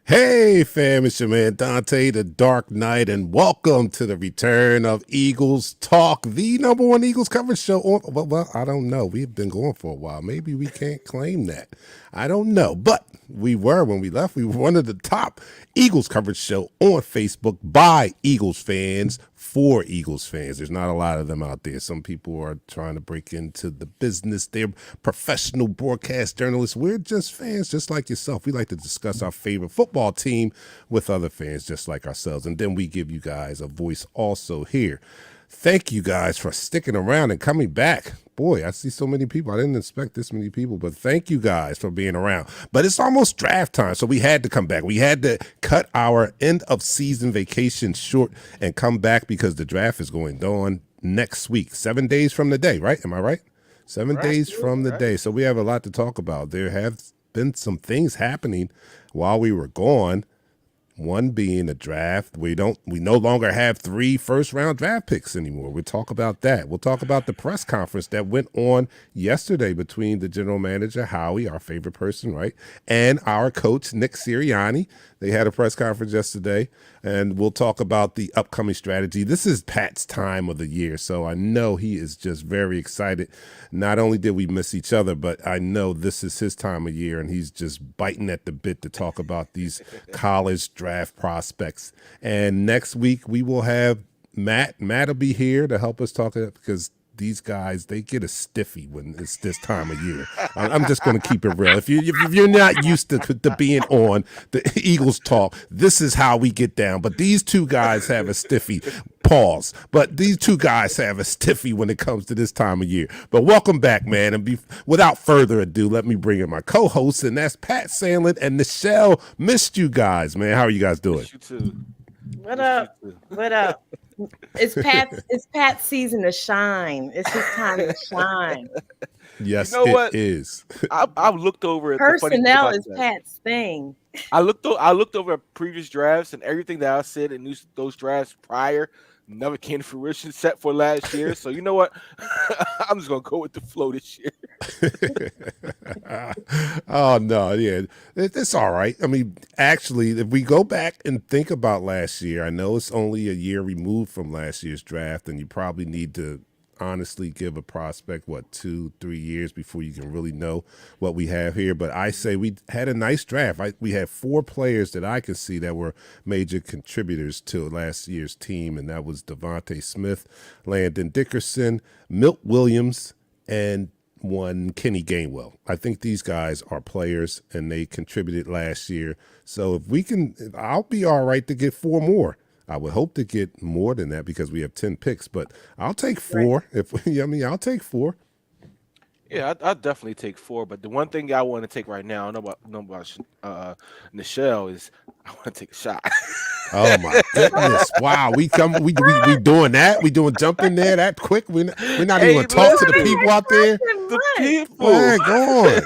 Hey fam, it's your man Dante the Dark Knight, and welcome to the return of Eagles Talk, the number one Eagles coverage show on, well, I don't know. We've been going for a while. Maybe we can't claim that. I don't know, but we were when we left. We were one of the top Eagles coverage show on Facebook by Eagles fans for Eagles fans. There's not a lot of them out there. Some people are trying to break into the business. They're professional broadcast journalists. We're just fans, just like yourself. We like to discuss our favorite football team with other fans just like ourselves. And then we give you guys a voice also here. Thank you guys for sticking around and coming back. Boy, I see so many people. I didn't expect this many people, but thank you guys for being around. But it's almost draft time, so we had to come back. We had to cut our end of season vacation short and come back because the draft is going on next week, 7 days from the day, right? Am I right? 7 days from the day. So we have a lot to talk about. There have been some things happening while we were gone. One being a draft. We no longer have 3 first-round draft picks anymore. We'll talk about that. We'll talk about the press conference that went on yesterday between the general manager, Howie, our favorite person, right, and our coach, Nick Sirianni. They had a press conference yesterday, and we'll talk about the upcoming strategy. This is Pat's time of the year, so I know he is just very excited. Not only did we miss each other, but I know this is his time of year, and he's just biting at the bit to talk about these college draft prospects. And next week we will have Matt. Matt will be here to help us talk because these guys, they get a stiffy when it's this time of year. I'm just going to keep it real. If you're not used to being on the Eagles talk, this is how we get down. But these two guys have a stiffy. Pause. But these two guys have a stiffy when it comes to this time of year. But welcome back, man. And without further ado, let me bring in my co-hosts, and that's Pat Sandlin and Nichelle. Missed you guys, man. How are you guys doing? Miss you too. What up? What up? It's Pat's season to shine. It's his time to shine. Yes, You know it what? is. I've looked over at the funny thing Personnel about is that. Pat's thing. I looked over at previous drafts, and everything that I said in those drafts prior never came to fruition except for last year. So you know what? I'm just gonna go with the flow this year. Oh no, yeah, it's all right. I mean, actually, if we go back and think about last year, I know it's only a year removed from last year's draft, and you probably need to honestly give a prospect 2-3 years before you can really know what we have here. But I say we had a nice draft. We had 4 players that I can see that were major contributors to last year's team, and that was Devontae Smith, Landon Dickerson, Milt Williams, and one Kenny Gainwell. I think these guys are players and they contributed last year. So if we can, I'll be all right to get 4 more. I would hope to get more than that because we have 10 picks, but I'll take 4. If I'll take 4. Yeah, I'd definitely take 4. But the one thing I want to take right now, I know about Nichelle, is I want to take a shot. Oh my goodness! Wow, we doing that? We doing jumping there that quick? We're not even Hey, gonna talk to the listen. people out there. The people. Man, go on.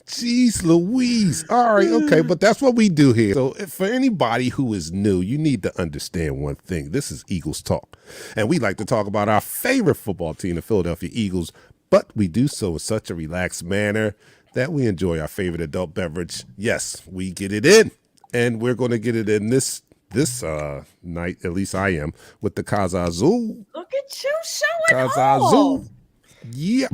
Jeez Louise. All right, okay, but that's what we do here. So for anybody who is new, you need to understand one thing. This is Eagles Talk. And we like to talk about our favorite football team, the Philadelphia Eagles, but we do so in such a relaxed manner that we enjoy our favorite adult beverage. Yes, we get it in. And we're going to get it in this night, at least I am, with the Casa Azul. Look at you showing Casa off. Azul. Yeah.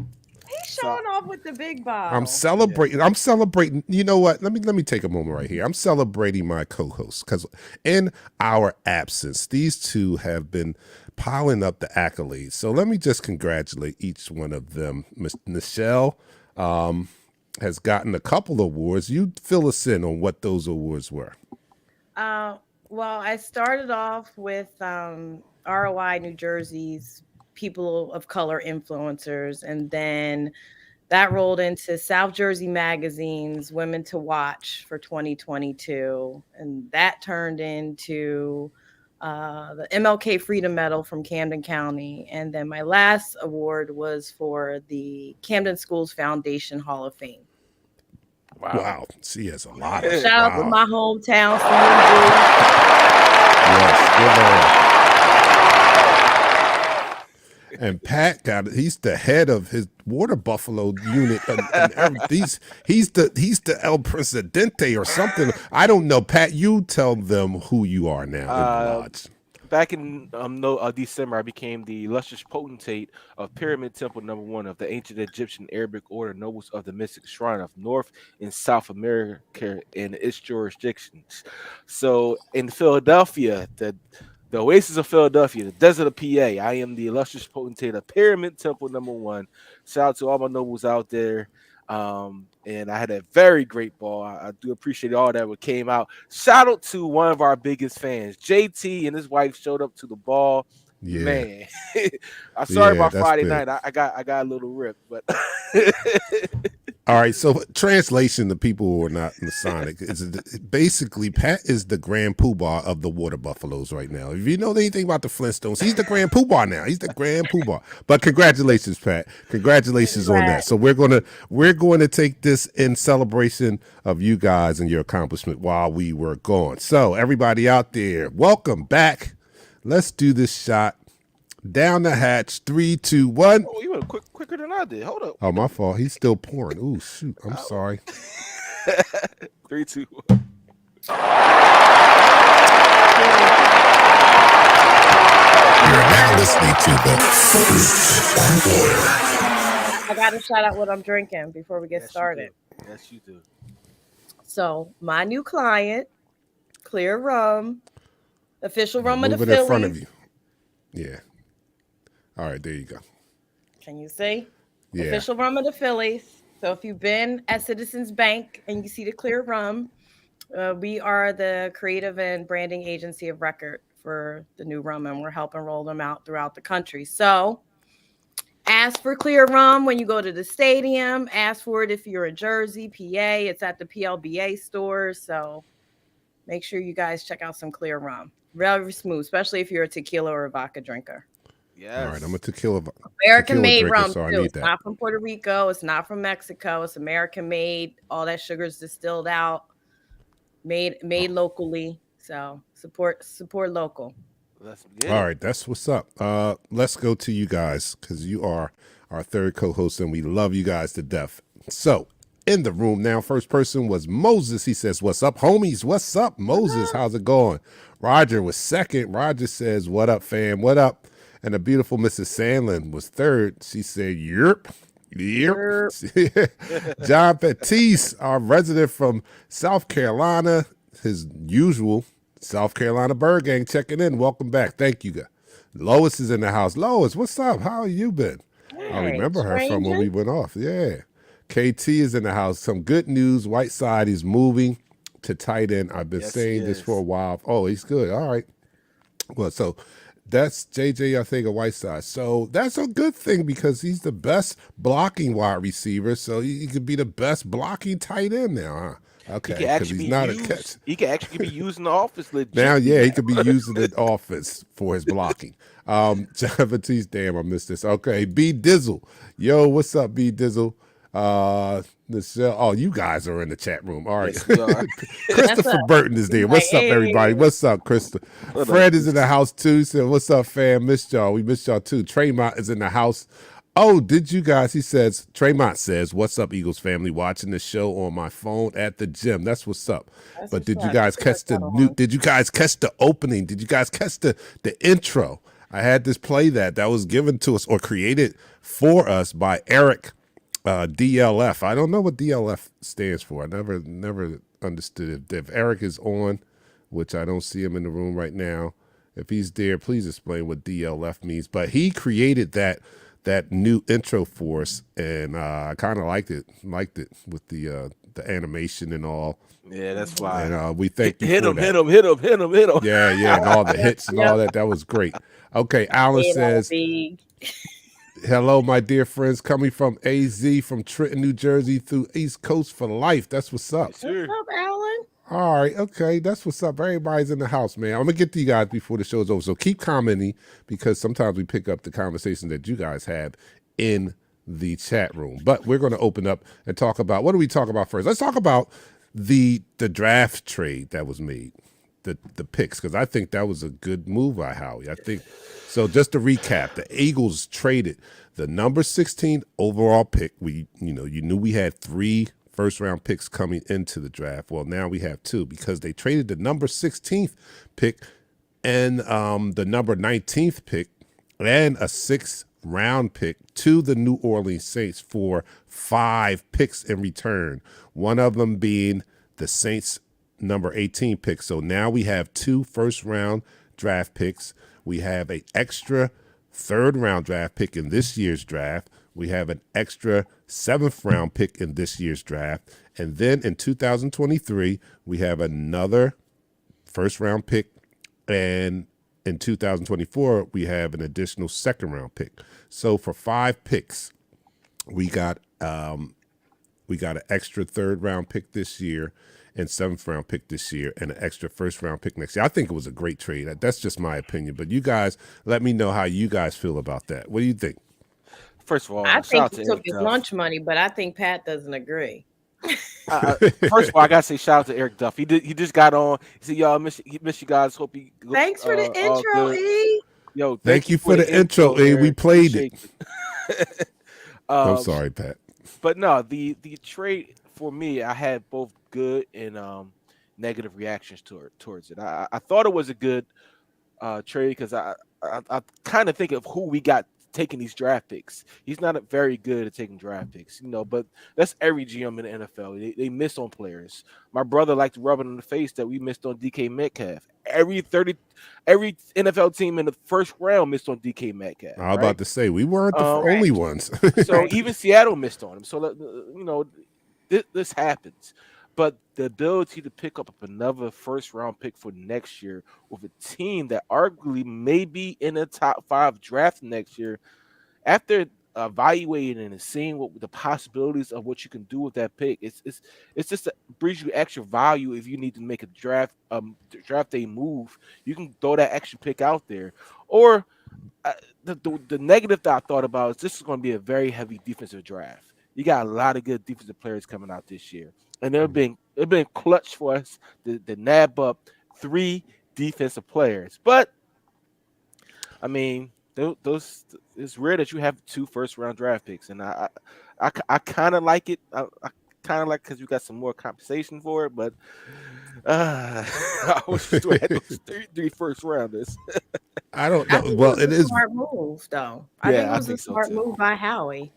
He's showing off with the big bottle. I'm celebrating. You know what? Let me take a moment right here. I'm celebrating my co-hosts because in our absence, these two have been piling up the accolades. So let me just congratulate each one of them. Miss Nichelle has gotten a couple awards. You fill us in on what those awards were. Well, I started off with ROI New Jersey's People of Color Influencers, and then that rolled into South Jersey Magazine's Women to Watch for 2022, and that turned into the MLK Freedom Medal from Camden County, and then my last award was for the Camden Schools Foundation Hall of Fame. Wow. She has a lot of Shout out to my hometown, Yes, and Pat he's the head of his water buffalo unit. He's the El Presidente or something. I don't know. Pat, you tell them who you are now in the lodge. Back in December, I became the illustrious potentate of Pyramid Temple #1 of the ancient Egyptian Arabic order nobles of the Mystic Shrine of North and South America and its jurisdictions. So in Philadelphia, the Oasis of Philadelphia, the desert of PA, I am the illustrious potentate of Pyramid Temple #1. Shout out to all my nobles out there. And I had a very great ball. I do appreciate all that came out. Shout out to one of our biggest fans, JT, and his wife showed up to the ball. Yeah. Man, I'm sorry about Friday night. I got a little ripped, but All right, so translation to people who are not Masonic is basically Pat is the grand poobah of the water buffaloes right now. If you know anything about the Flintstones, he's the grand poobah now. He's the grand poobah. But congratulations, Pat. Congratulations on that. So we're gonna take this in celebration of you guys and your accomplishment while we were gone. So everybody out there, welcome back. Let's do this shot. Down the hatch, 3, 2, 1. Oh, you went quicker than I did. Hold up. Oh, my fault. He's still pouring. Ooh, shoot. I'm sorry. 3, 2, 1. You're now listening to the First Quarter. I got to shout out what I'm drinking before we get Yes, started. Yes, you do. So my new client, Clear Rum, official rum of the Move it in front of Phillies. you. Yeah. All right, there you go. Can you see? Yeah. Official rum of the Phillies. So if you've been at Citizens Bank and you see the Clear Rum, we are the creative and branding agency of record for the new rum, and we're helping roll them out throughout the country. So ask for Clear Rum when you go to the stadium. Ask for it if you're in Jersey, PA. It's at the PLBA stores. So make sure you guys check out some Clear Rum. Very smooth, especially if you're a tequila or a vodka drinker. Yes. All right, I'm a tequila American-made drinker, rum, so I too. need It's that. not from Puerto Rico. It's not from Mexico. It's American-made. All that sugar's distilled out, made locally. So support local. Let's get All it. right, that's what's up. Let's go to you guys because you are our third co-host, and we love you guys to death. So in the room now, first person was Moses. He says, "What's up, homies? What's up, Moses? How's it going?" Roger was second. Roger says, "What up, fam? What up?" And the beautiful Mrs. Sandlin was third. She said, "Yerp." Yep. John Batiste, our resident from South Carolina, his usual South Carolina Bird Gang, checking in. Welcome back. Thank you, guys. Lois is in the house. Lois, what's up? How have you been? I remember her from when we went off. Yeah. KT is in the house. Some good news. Whiteside is moving to tight end. I've been saying this for a while. Oh, he's good. All right. Well, so that's JJ, I think, a Whiteside. So that's a good thing because he's the best blocking wide receiver. So he could be the best blocking tight end now, huh? Okay, because he's not a catch. He can actually be used in the office legit. Now, yeah, he could be using the offense for his blocking. John Batiste, damn, I missed this. Okay, B Dizzle. Yo, what's up, B Dizzle? Michelle, oh, you guys are in the chat room. All right. Yes, we are. Christopher Burton is there. What's up, everybody? What's up, Christopher? Fred is in the house too. He said, "What's up, fam? Missed y'all. We missed y'all too." Tremont is in the house. Oh, did you guys? He says, Tremont says, "What's up, Eagles family? Watching the show on my phone at the gym." That's what's up. But did you guys catch the new? Did you guys catch the opening? Did you guys catch the intro? I had this play that was given to us or created for us by Eric DLF. I don't know what DLF stands for. I never understood it. If Eric is on, which I don't see him in the room right now, if he's there, please explain what DLF means. But he created that new intro for us, and I kind of liked it with the animation and all. Yeah, that's fine. And we thank you hit for him, that. hit him. Yeah, and all the hits and all that. That was great. Okay, Alan says, "Hello, my dear friends, coming from AZ from Trenton, New Jersey through East Coast for life." That's what's up. Yes, sir. What's up, Alan? All right, okay, that's what's up. Everybody's in the house, man. I'm gonna get to you guys before the show's over, so keep commenting because sometimes we pick up the conversation that you guys have in the chat room. But we're gonna open up and talk about, what do we talk about first? Let's talk about the draft trade that was made, the picks, because I think that was a good move by Howie. I think so. Just to recap, the Eagles traded the number 16 overall pick. You knew we had 3 first-round picks coming into the draft. Well, now we have 2 because they traded the number 16th pick and the number 19th pick and a 6th-round pick to the New Orleans Saints for 5 picks in return, one of them being the Saints' number 18 pick. So now we have 2 first-round draft picks. We have an extra 3rd-round draft pick in this year's draft. We have an extra 7th-round pick in this year's draft. And then in 2023, we have another 1st-round pick. And in 2024, we have an additional 2nd-round pick. So for 5 picks, we got We got an extra 3rd-round pick this year and 7th-round pick this year and an extra 1st-round pick next year. I think it was a great trade. That's just my opinion. But you guys, let me know how you guys feel about that. What do you think? First of all, I shout think out he to took Eric his Duff. lunch money, but I think Pat doesn't agree. First of all, I gotta say shout out to Eric Duff. He just got on. He said, "Y'all miss you guys. Hope you Thanks for the all intro, good." E. Yo, Thank you for the intro, man. we played it. Appreciate it. I'm sorry, Pat. But no, the trade for me, I had both good and negative reactions towards it. I thought it was a good trade because I kind of think of who we got taking these draft picks. He's not very good at taking draft picks, but that's every GM in the NFL. They miss on players. My brother liked to rub it in the face that we missed on DK Metcalf. Every NFL team in the 1st round missed on DK Metcalf. I was about to say we weren't the only ones. So even Seattle missed on him. So this happens. But the ability to pick up another 1st-round pick for next year with a team that arguably may be in the top 5 draft next year, after evaluating and seeing what the possibilities of what you can do with that pick, it's just brings you extra value if you need to make a draft day move. You can throw that extra pick out there. Or the negative that I thought about is this is going to be a very heavy defensive draft. You got a lot of good defensive players coming out this year. And they've been clutch for us to nab up 3 defensive players. But I mean, those it's rare that you have 2 1st-round draft picks, and I kind of like it. I kind of like because you got some more compensation for it. But I wish we had those 3 1st-rounders. I don't know. Well, it is a smart move, though. I think it was a smart move by Howie.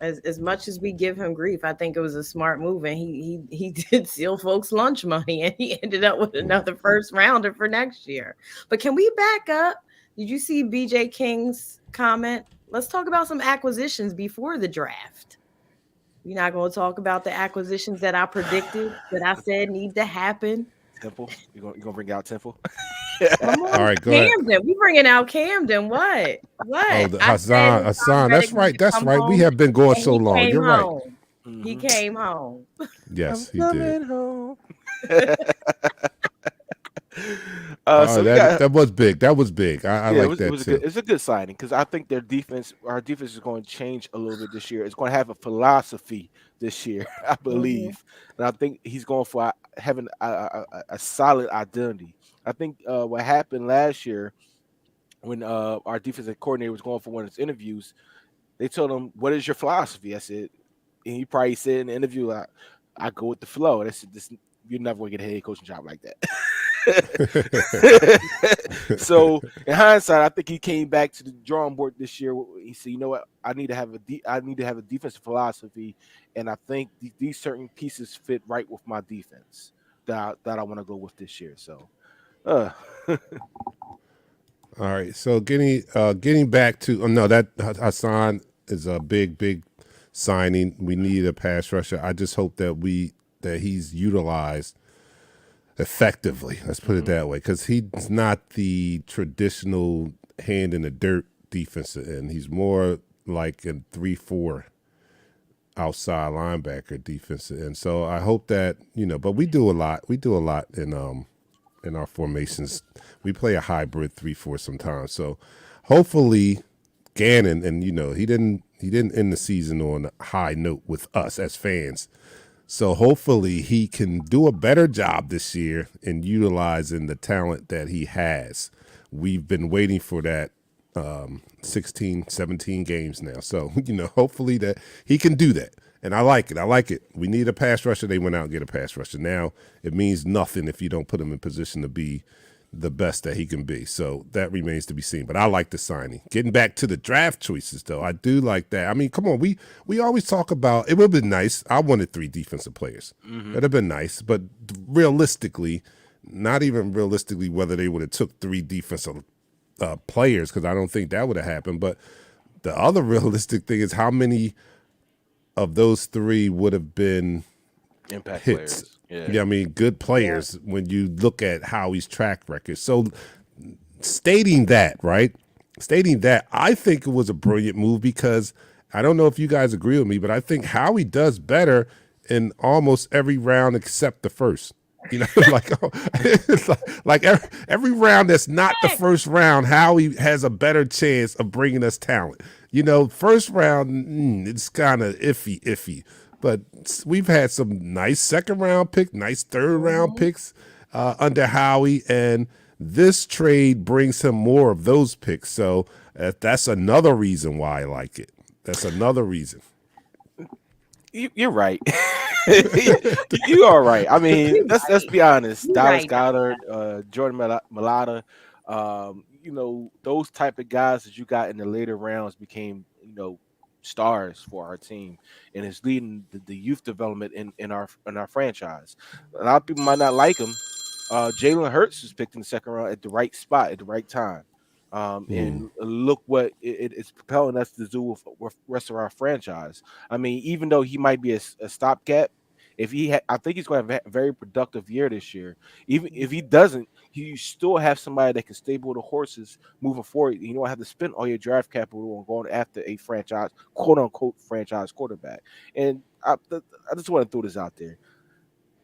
As much as we give him grief, I think it was a smart move, and he did steal folks' lunch money, and he ended up with another 1st-rounder for next year. But can we back up? Did you see BJ King's comment? Let's talk about some acquisitions before the draft. We're not going to talk about the acquisitions that I predicted, that I said need to happen. Temple, you gonna bring out Temple? Come on, all right, go Camden. ahead. We bringing out Camden. What? Oh, Hassan. That's right. We have been going so long. You're right. Mm-hmm. He came home. Yes, he did. Home. That was big. That was big. I like that too. It's a good signing because I think our defense is going to change a little bit this year. It's going to have a philosophy this year, I believe, and I think he's going for having a solid identity. I think what happened last year when our defensive coordinator was going for one of his interviews, they told him, "What is your philosophy?" I said, and he probably said in the interview, "I go with the flow." And I said, "You're never going to get a head coaching job like that." So in hindsight, I think he came back to the drawing board this year. He said, "You know what? I need to have a defensive philosophy, and I think these certain pieces fit right with my defense that I want to go with this year." So, all right. So getting back to that Hassan is a big signing. We need a pass rusher. I just hope that he's utilized effectively. Let's put it that way, because he's not the traditional hand in the dirt defensive end. He's more like a 3-4 outside linebacker defensive end. So I hope that but we do a lot. We do a lot in our formations. We play a hybrid 3-4 sometimes. So hopefully Gannon, and he didn't end the season on a high note with us as fans. So hopefully he can do a better job this year in utilizing the talent that he has. We've been waiting for that 16, 17 games now. So, hopefully that he can do that. And I like it. We need a pass rusher. They went out and get a pass rusher. Now it means nothing if you don't put him in position to be the best that he can be. So that remains to be seen. But I like the signing. Getting back to the draft choices, though, I do like that. I mean, come on, we always talk about it would have been nice. I wanted 3 defensive players. It'd have been nice, but realistically, not even realistically whether they would have took 3 defensive players, because I don't think that would have happened. But the other realistic thing is how many of those 3 would have been impact hits. players. Yeah, I mean, good players when you look at Howie's track record. So stating that, I think it was a brilliant move because I don't know if you guys agree with me, but I think Howie does better in almost every round except the first. You know, it's like every round that's not the first round, Howie has a better chance of bringing us talent. You know, first round, it's kind of iffy. But we've had some nice second round picks, nice third round picks under Howie, and this trade brings him more of those picks. So that's another reason why I like it. That's another reason. You're right. You are right. I mean, let's be honest. You're Dallas right. Goedert, Jordan Mailata, you know, those type of guys that you got in the later rounds became, you know, stars for our team, and it's leading the youth development in our franchise. A lot of people might not like him. Jalen Hurts was picked in the second round at the right spot at the right time. And look what it's propelling us to do with the rest of our franchise. I mean, even though he might be a stopgap, I think he's going to have a very productive year this year. Even if he doesn't, you still have somebody that can stable the horses moving forward. You don't have to spend all your draft capital on going after a franchise, quote unquote, franchise quarterback. And I just want to throw this out there.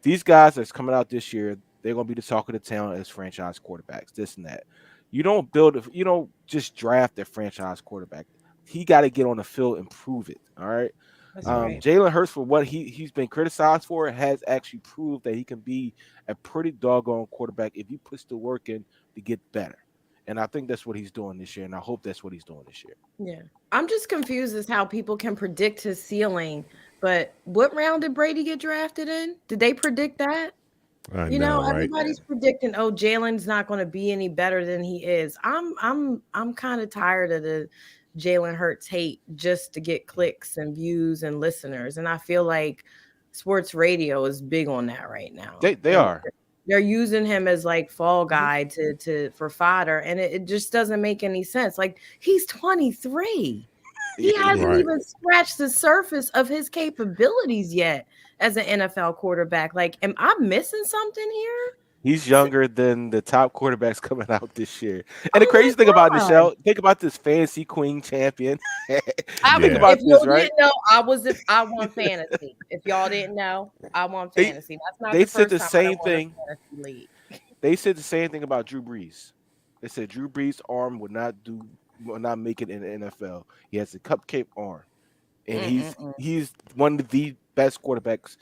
These guys that's coming out this year, they're going to be the talk of the town as franchise quarterbacks, this and that. You don't just draft a franchise quarterback. He got to get on the field and prove it. All right. Right. Jalen Hurts, for what he's been criticized for, has actually proved that he can be a pretty doggone quarterback if he puts the work in to get better. And I think that's what he's doing this year, and I hope that's what he's doing this year. Yeah. I'm just confused as how people can predict his ceiling. But what round did Brady get drafted in? Did they predict that? I know, right? Everybody's predicting, Jalen's not going to be any better than he is. I'm kind of tired of the Jalen Hurts hate just to get clicks and views and listeners. And I feel like sports radio is big on that right now. They are. They're using him as like fall guy for fodder, and it just doesn't make any sense. Like, he's 23. He hasn't even scratched the surface of his capabilities yet as an NFL quarterback. Like, am I missing something here? He's younger than the top quarterbacks coming out this year. And the crazy thing about Nichelle, think about this fantasy queen champion. Think about this, right? Didn't know, I won fantasy. If y'all didn't know, I won fantasy. That's not they the said first the time same I won a thing. fantasy league. They said the same thing about Drew Brees. They said Drew Brees' arm would not make it in the NFL. He has a cupcake arm, and he's one of the best quarterbacks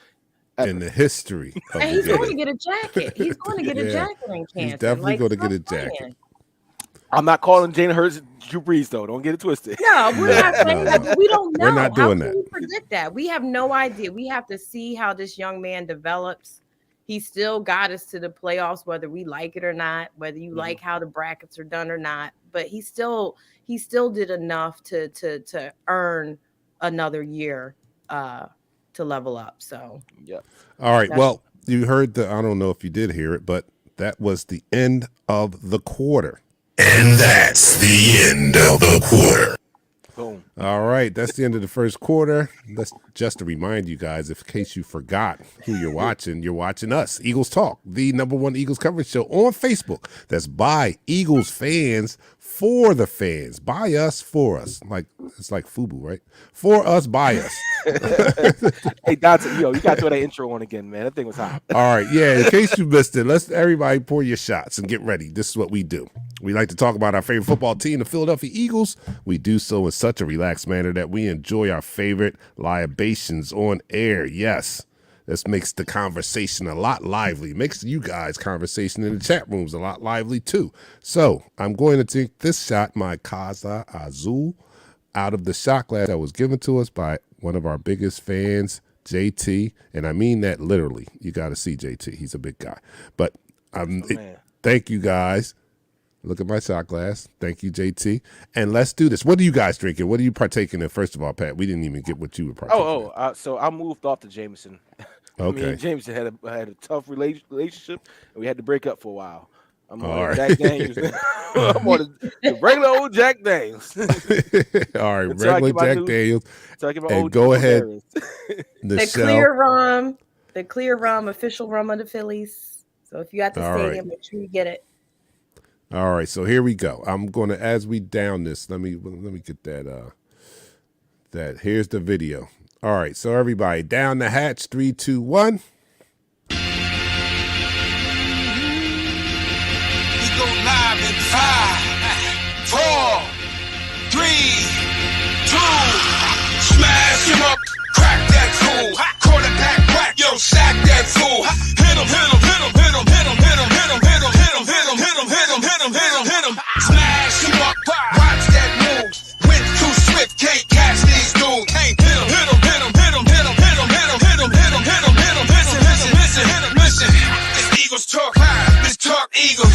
ever in the history. And he's going to get a jacket. He's going to get a jacket in Canton. He's definitely going to get a jacket. I'm not calling Jalen Hurts Drew Brees, though. Don't get it twisted. No, we're not saying that, but we don't know. We're not doing how that. Can we predict that? We have no idea. We have to see how this young man develops. He still got us to the playoffs, whether we like it or not, whether you like how the brackets are done or not. But he still did enough to earn another year to level up. So yeah. All right. Well, you heard I don't know if you did hear it, but that was the end of the quarter. And that's the end of the quarter. Boom. All right, that's the end of the first quarter. That's just to remind you guys, in case you forgot who you're watching us, Eagles Talk, the #1 Eagles coverage show on Facebook. That's by Eagles fans for the fans, by us for us. Like it's like FUBU, right? For us, by us. Hey, Dante, you got to throw that intro on again, man. That thing was hot. All right, yeah. In case you missed it, let's everybody pour your shots and get ready. This is what we do. We like to talk about our favorite football team, the Philadelphia Eagles. We do so in such a relaxed manner that we enjoy our favorite libations on air. Yes, this makes the conversation a lot lively. Makes you guys' conversation in the chat rooms a lot lively too. So I'm going to take this shot, my Casa Azul, out of the shot glass that was given to us by one of our biggest fans, JT, and I mean that literally. You got to see JT. He's a big guy. But thank you guys. Look at my shot glass. Thank you, JT. And let's do this. What are you guys drinking? What are you partaking in? First of all, Pat, we didn't even get what you were partaking in. So I moved off to Jameson. Okay. Me and Jameson had a tough relationship, and we had to break up for a while. I'm on right. Jack Daniels. I'm on the regular old Jack Daniels. All right, regular Jack Daniels. Talking about and go ahead. The clear rum, official rum of the Phillies. So if you at the stadium, make sure you get it. All right, so here we go. I'm going to, as we down this, let me get that that? Here's the video. All right, so everybody, down the hatch, 3, 2, 1. We go live in 5, 4, 3, 2. Smash him up, crack that fool. Quarterback whack, yo, sack that fool. Hit him, hit him, hit him, hit him, hit him, hit him, hit him, hit him, hit him, hit him, hit him, hit him, hit him, hit him, hit him. Smash him up, watch that move. Went too swift, can't catch these dudes. Hit him, hit him, hit him, hit him, hit him, hit him, hit him, hit him, hit him, hit him, hit him. Listen, listen, listen, listen. This Eagles talk high, this talk Eagles.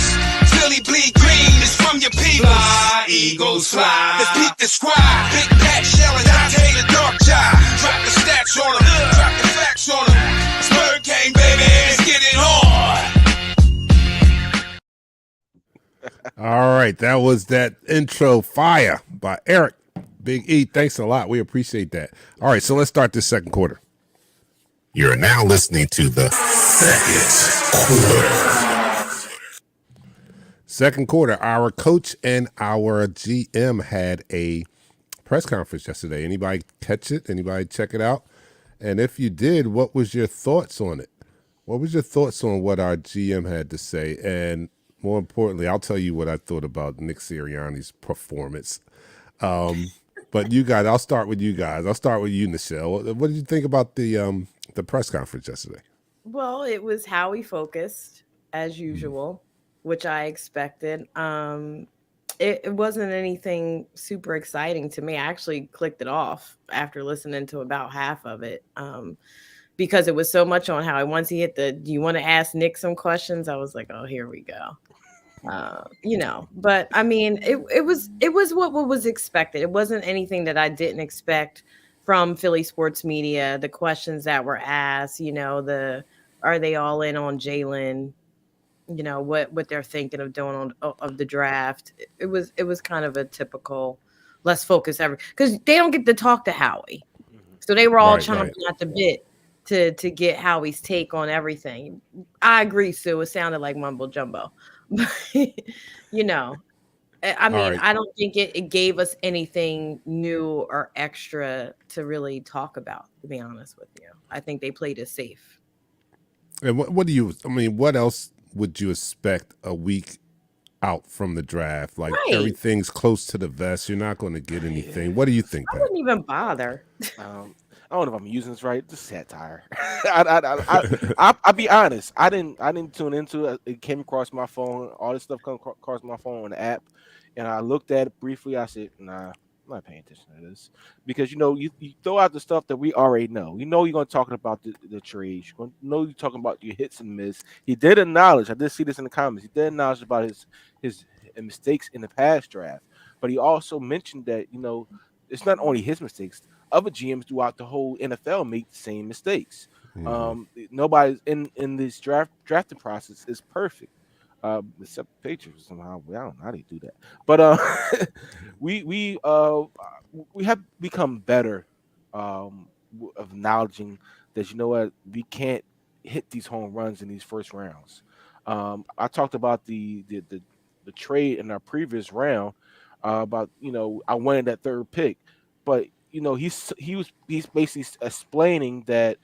Philly bleed green, it's from your people. Fly, Eagles, fly. Let's beat the squad. Big Pat Shelley, Dante the Dark Child. Drop the stats on him, drop the facts on him. Spur gang, baby, let's get it on. All right, that was that intro fire by Eric. Big E, thanks a lot. We appreciate that. All right, so let's start this second quarter. You're now listening to the second quarter. Second quarter, our coach and our GM had a press conference yesterday. Anybody catch it? Anybody check it out? And if you did, what was your thoughts on it? What was your thoughts on what our GM had to say? And more importantly, I'll tell you what I thought about Nick Sirianni's performance. But you guys, I'll start with you guys. I'll start with you, Nichelle. What did you think about the press conference yesterday? Well, it was Howie focused as usual, which I expected. It wasn't anything super exciting to me. I actually clicked it off after listening to about half of it because it was so much on Howie. Once he hit the, do you want to ask Nick some questions? I was like, oh, here we go. But I mean, it was what was expected. It wasn't anything that I didn't expect from Philly sports media. The questions that were asked, are they all in on Jalen? What they're thinking of doing of the draft. It was kind of a typical let's focus because they don't get to talk to Howie. So they were all chomping at the bit to get Howie's take on everything. I agree, Sue. It sounded like mumbo jumbo. I mean, I don't think it gave us anything new or extra to really talk about, to be honest with you. I think they played it safe. And what else would you expect a week out from the draft? Like everything's close to the vest. You're not going to get anything. What do you think, I Pat? wouldn't even bother. I don't know if I'm using this right. Just satire. I'll be honest. I didn't tune into it. It came across my phone. All this stuff come across my phone on the app, and I looked at it briefly. I said, "Nah, I'm not paying attention to this," because you throw out the stuff that we already know. You know you're going to talk about the trades. You're you're talking about your hits and miss. He did acknowledge. I did see this in the comments. He did acknowledge about his mistakes in the past draft, but he also mentioned that it's not only his mistakes. Other GMs throughout the whole NFL make the same mistakes. Nobody in this drafting process is perfect, except the Patriots somehow. I don't know how they do that, but we have become better of acknowledging that we can't hit these home runs in these first rounds. I talked about the trade in our previous round about I wanted that third pick, but he's basically explaining that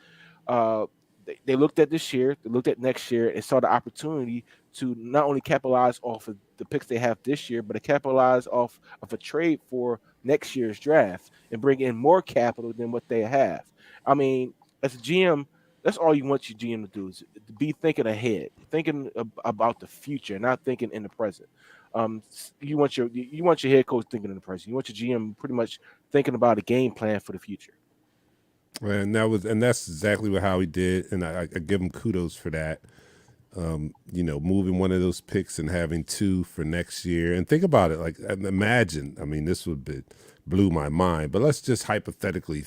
they looked at this year, they looked at next year, and saw the opportunity to not only capitalize off of the picks they have this year, but to capitalize off of a trade for next year's draft and bring in more capital than what they have. I mean, as a GM, that's all you want your GM to do is to be thinking ahead, thinking about the future, not thinking in the present. You want your head coach thinking in the present. You want your GM pretty much thinking about a game plan for the future. And that's exactly how he did, and I give him kudos for that. Moving one of those picks and having two for next year. And think about it, like imagine. I mean, this blew my mind. But let's just hypothetically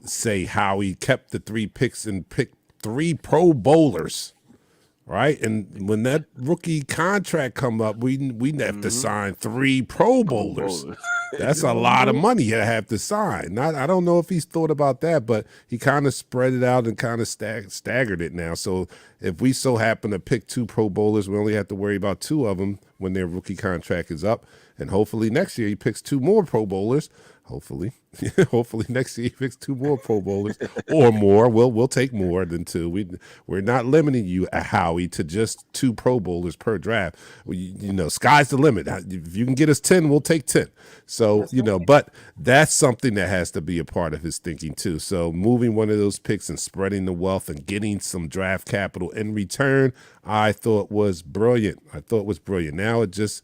say how he kept the 3 picks and picked 3 Pro Bowlers. Right, and when that rookie contract come up, we have to sign 3 Pro Bowlers. That's a lot of money you have to sign. I don't know if he's thought about that, but he kind of spread it out and kind of staggered it now. So if we so happen to pick 2 Pro Bowlers, we only have to worry about 2 of them when their rookie contract is up. And hopefully next year he picks 2 more Pro Bowlers. Hopefully, hopefully next year he picks 2 more Pro Bowlers or more. We'll take more than 2. We're not limiting you, Howie, to just 2 Pro Bowlers per draft. You know, sky's the limit. If you can get us 10, we'll take 10. So but that's something that has to be a part of his thinking too. So moving one of those picks and spreading the wealth and getting some draft capital in return, I thought was brilliant. Now it just.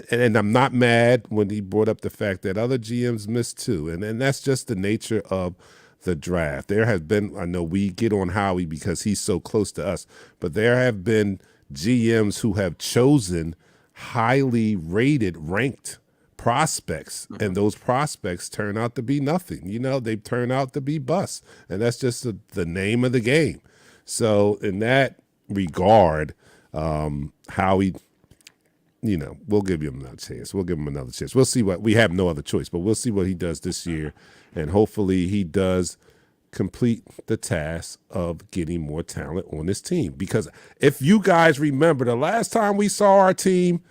And I'm not mad when he brought up the fact that other GMs missed too. And that's just the nature of the draft. There has been, I know we get on Howie because he's so close to us, but there have been GMs who have chosen highly rated, ranked prospects, and those prospects turn out to be nothing. They turn out to be busts. And that's just the name of the game. So in that regard, Howie, we'll give him another chance. We'll see we have no other choice, but we'll see what he does this year. And hopefully he does complete the task of getting more talent on his team. Because if you guys remember, the last time we saw our team,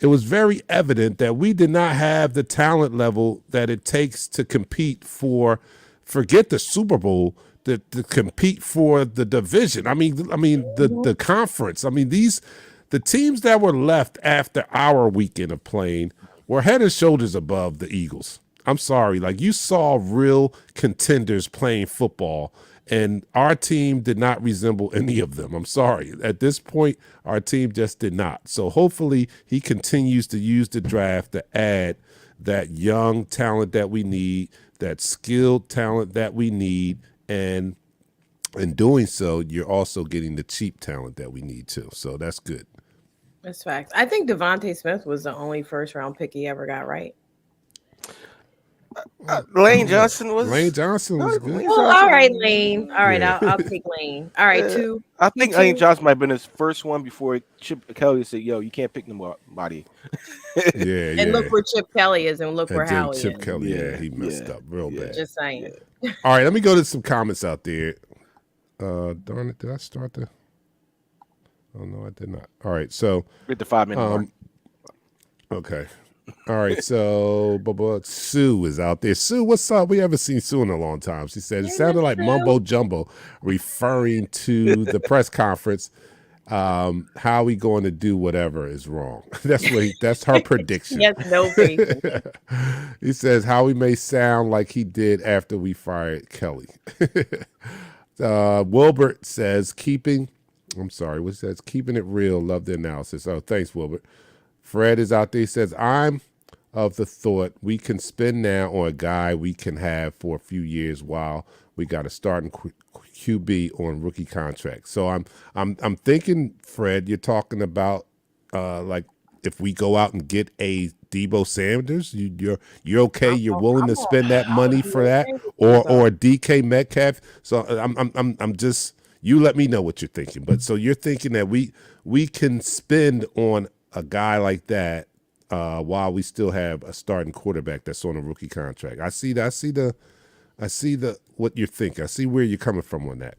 it was very evident that we did not have the talent level that it takes to compete forget the Super Bowl, to compete for the division. The conference. The teams that were left after our weekend of playing were head and shoulders above the Eagles. I'm sorry. You saw real contenders playing football, and our team did not resemble any of them. I'm sorry. At this point, our team just did not. So hopefully he continues to use the draft to add that young talent that we need, that skilled talent that we need, and in doing so, you're also getting the cheap talent that we need too. So that's good. That's facts. I think Devontae Smith was the only first-round pick he ever got right. Lane Johnson was good. Well, all right, Lane. All right, yeah. I'll take Lane. All right, 2. I think Lane Johnson might have been his first one before Chip Kelly said, "Yo, you can't pick nobody." Yeah, and look where Chip Kelly is, and look where Howie Chip is. Kelly, he messed up real bad. Just saying. Yeah. All right, let me go to some comments out there. Darn it, did I start the? Oh no, I did not. All right, so with the 5-minute mark. Okay. All right, so Sue is out there. Sue, what's up? We haven't seen Sue in a long time. She said it sounded like mumbo jumbo, referring to the press conference. How we going to do whatever is wrong? That's her prediction. Yes, no patience. He says how we may sound like he did after we fired Kelly. Wilbert says keeping it real. Love the analysis. Oh, thanks, Wilbert. Fred is out there. He says, I'm of the thought we can spend now on a guy we can have for a few years while we got a starting QB on rookie contract. So I'm thinking, Fred, you're talking about if we go out and get a Deebo Sanders, you're okay. You're willing to spend that money for that, or DK Metcalf. So I'm just, you let me know what you're thinking. But so you're thinking that we can spend on a guy like that while we still have a starting quarterback that's on a rookie contract. I see what you're thinking. I see where you're coming from on that.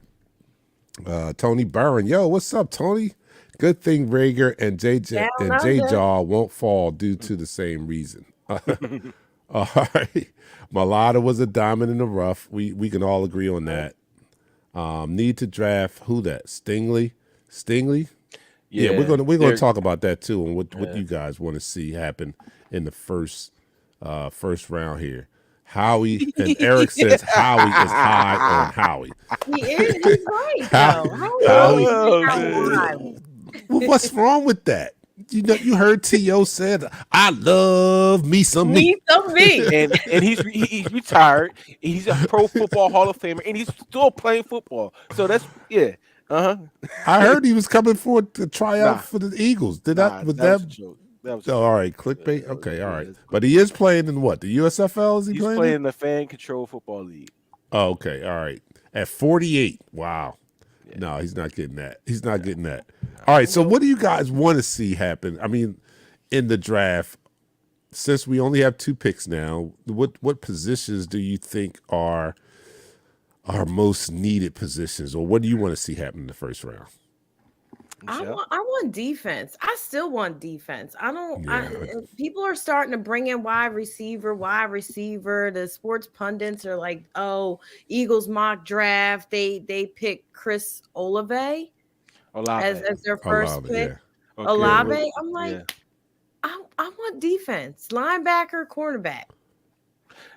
Tony Barron, yo, what's up, Tony? Good thing Rager and J-Jaw won't fall due to the same reason. All right. Malata was a diamond in the rough. We can all agree on that. Need to draft who that? Stingley? Yeah, we're gonna talk about that too, and what you guys want to see happen in the first round here. Howie and Eric says Howie is high on Howie. He is. He's right. Howie. Well, what's wrong with that? You heard T.O. said, "I love me some me." and he's retired. He's a Pro Football Hall of Famer, and he's still playing football. So that's I heard he was coming forward to try out for the Eagles. That was a joke. All right, clickbait. Okay, all right. But he is playing in what? The USFL? Is he playing? He's playing in the Fan Control Football League. Oh, okay. All right. At 48. Wow. Yeah. No, he's not getting that. He's not getting that. All right. So what do you guys want to see happen? I mean, in the draft, since we only have 2 picks now, what positions do you think are our most needed positions, or what do you want to see happen in the first round? Michelle? I want defense. I still want defense. I don't. Yeah, People are starting to bring in wide receiver, wide receiver. The sports pundits are like, "Oh, Eagles mock draft. They pick Chris Olave Olave. as their I first love it. pick." Yeah, Or Garrett Olave. Wilson. I'm Yeah. like, I want defense, linebacker, cornerback.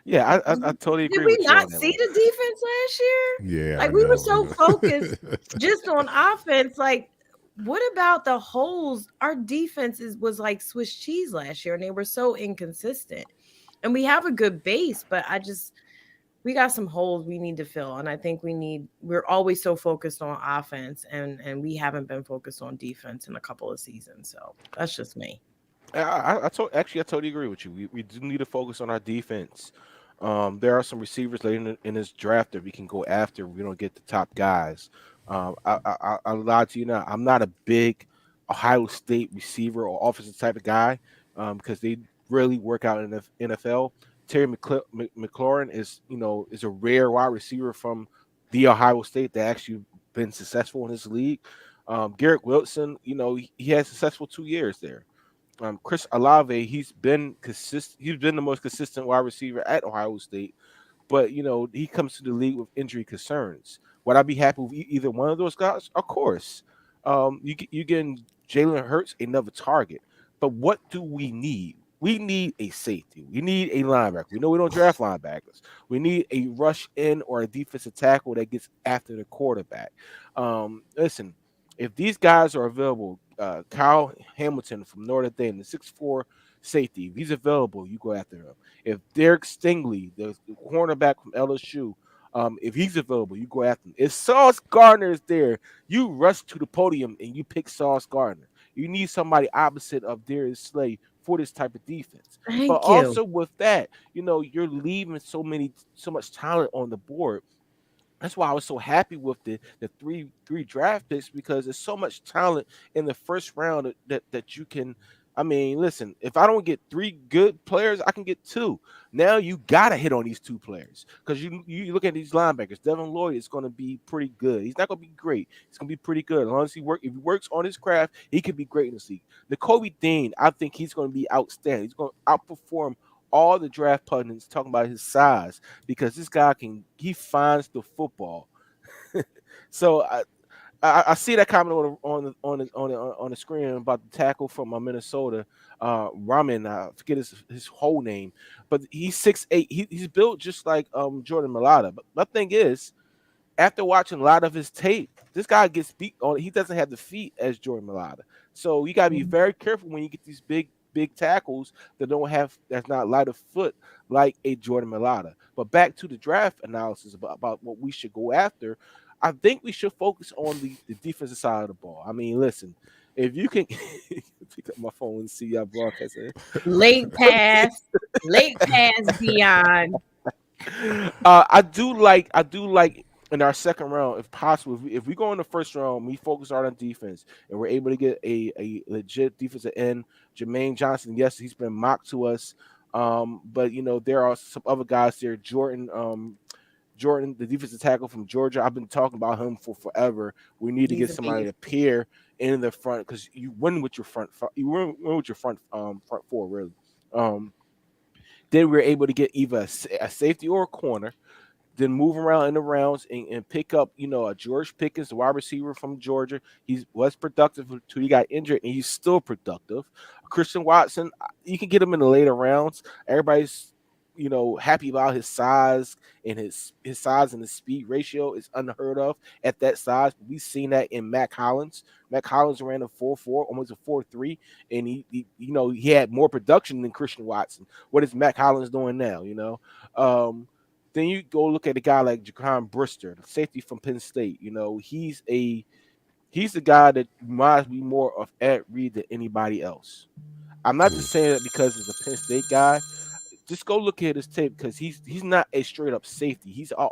Yeah, I totally Did agree we with you on not that see one. the defense last year? yeah, I Like we were know. I so focused know. just on offense. Like, what about the holes? Our defense was like Swiss cheese last year, and they were so inconsistent. And we have a good base, but we got some holes we need to fill. And I think we're always so focused on offense, and we haven't been focused on defense in a couple of seasons. So that's just me. I totally agree with you. We do need to focus on our defense. There are some receivers later in this draft that we can go after. If we don't get the top guys. I lied to you now. I'm not a big Ohio State receiver or offensive type of guy because they really work out in the NFL. Terry McLaurin is a rare wide receiver from the Ohio State that actually been successful in this league. Garrett Wilson, he had successful 2 years there. Chris Olave, he's been consistent. He's been the most consistent wide receiver at Ohio State, but he comes to the league with injury concerns. Would I be happy with either one of those guys? Of course. You getting Jalen Hurts another target, but what do we need? We need a safety. We need a linebacker. We know we don't draft linebackers. We need a rush in or a defensive tackle that gets after the quarterback. Listen, if these guys are available, Kyle Hamilton from Notre Dame, the 6'4" safety, if he's available, you go after him. If Derek Stingley, the cornerback from LSU, if he's available, you go after him. If Sauce Gardner is there, you rush to the podium and you pick Sauce Gardner. You need somebody opposite of Darius Slay for this type of defense. But Thank you. also with that, you're leaving so much talent on the board. That's why I was so happy with the three draft picks because there's so much talent in the first round that you can. I mean, listen, if I don't get 3 good players, I can get 2. Now you gotta hit on these 2 players because you look at these linebackers. Devin Lloyd is going to be pretty good. He's not going to be great. He's going to be pretty good as long as if he works on his craft, he could be great in the league. Nakobe Dean, I think he's going to be outstanding. He's going to outperform all the draft pundits talking about his size because this guy he finds the football. So I see that comment on the screen about the tackle from Minnesota, Ramen. I forget his whole name, but he's 6'8". He's built just like Jordan Mailata. But my thing is, after watching a lot of his tape, this guy gets beat on. He doesn't have the feet as Jordan Mailata, so you gotta be very careful when you get these big tackles that's not light of foot like a Jordan Mailata. But back to the draft analysis about what we should go after. I think we should focus on the defensive side of the ball. I mean, listen, if you can pick up my phone and see y'all broadcasting. Late pass, Dion. I do like in our second round, if possible, if we go in the first round, we focus on defense and we're able to get a legit defensive end, Jermaine Johnson. Yes, he's been mocked to us, but there are some other guys there. Jordan, the defensive tackle from Georgia. I've been talking about him for forever. We need to get somebody to pair in the front because you win with your front. You win with your front four really. Then we were able to get either a safety or a corner. Then move around in the rounds and pick up, a George Pickens, the wide receiver from Georgia. He was productive until he got injured, and he's still productive. Christian Watson, you can get him in the later rounds. Everybody's, happy about his size and his size and his speed ratio is unheard of at that size. We've seen that in Mac Hollins. Mac Hollins ran a 4.4, almost a 4.3, and he had more production than Christian Watson. What is Mac Hollins doing now? Then you go look at a guy like Jaquan Brister, the safety from Penn State. He's the guy that reminds me more of Ed Reed than anybody else. I'm not just saying that because he's a Penn State guy. Just go look at his tape because he's not a straight up safety. He's an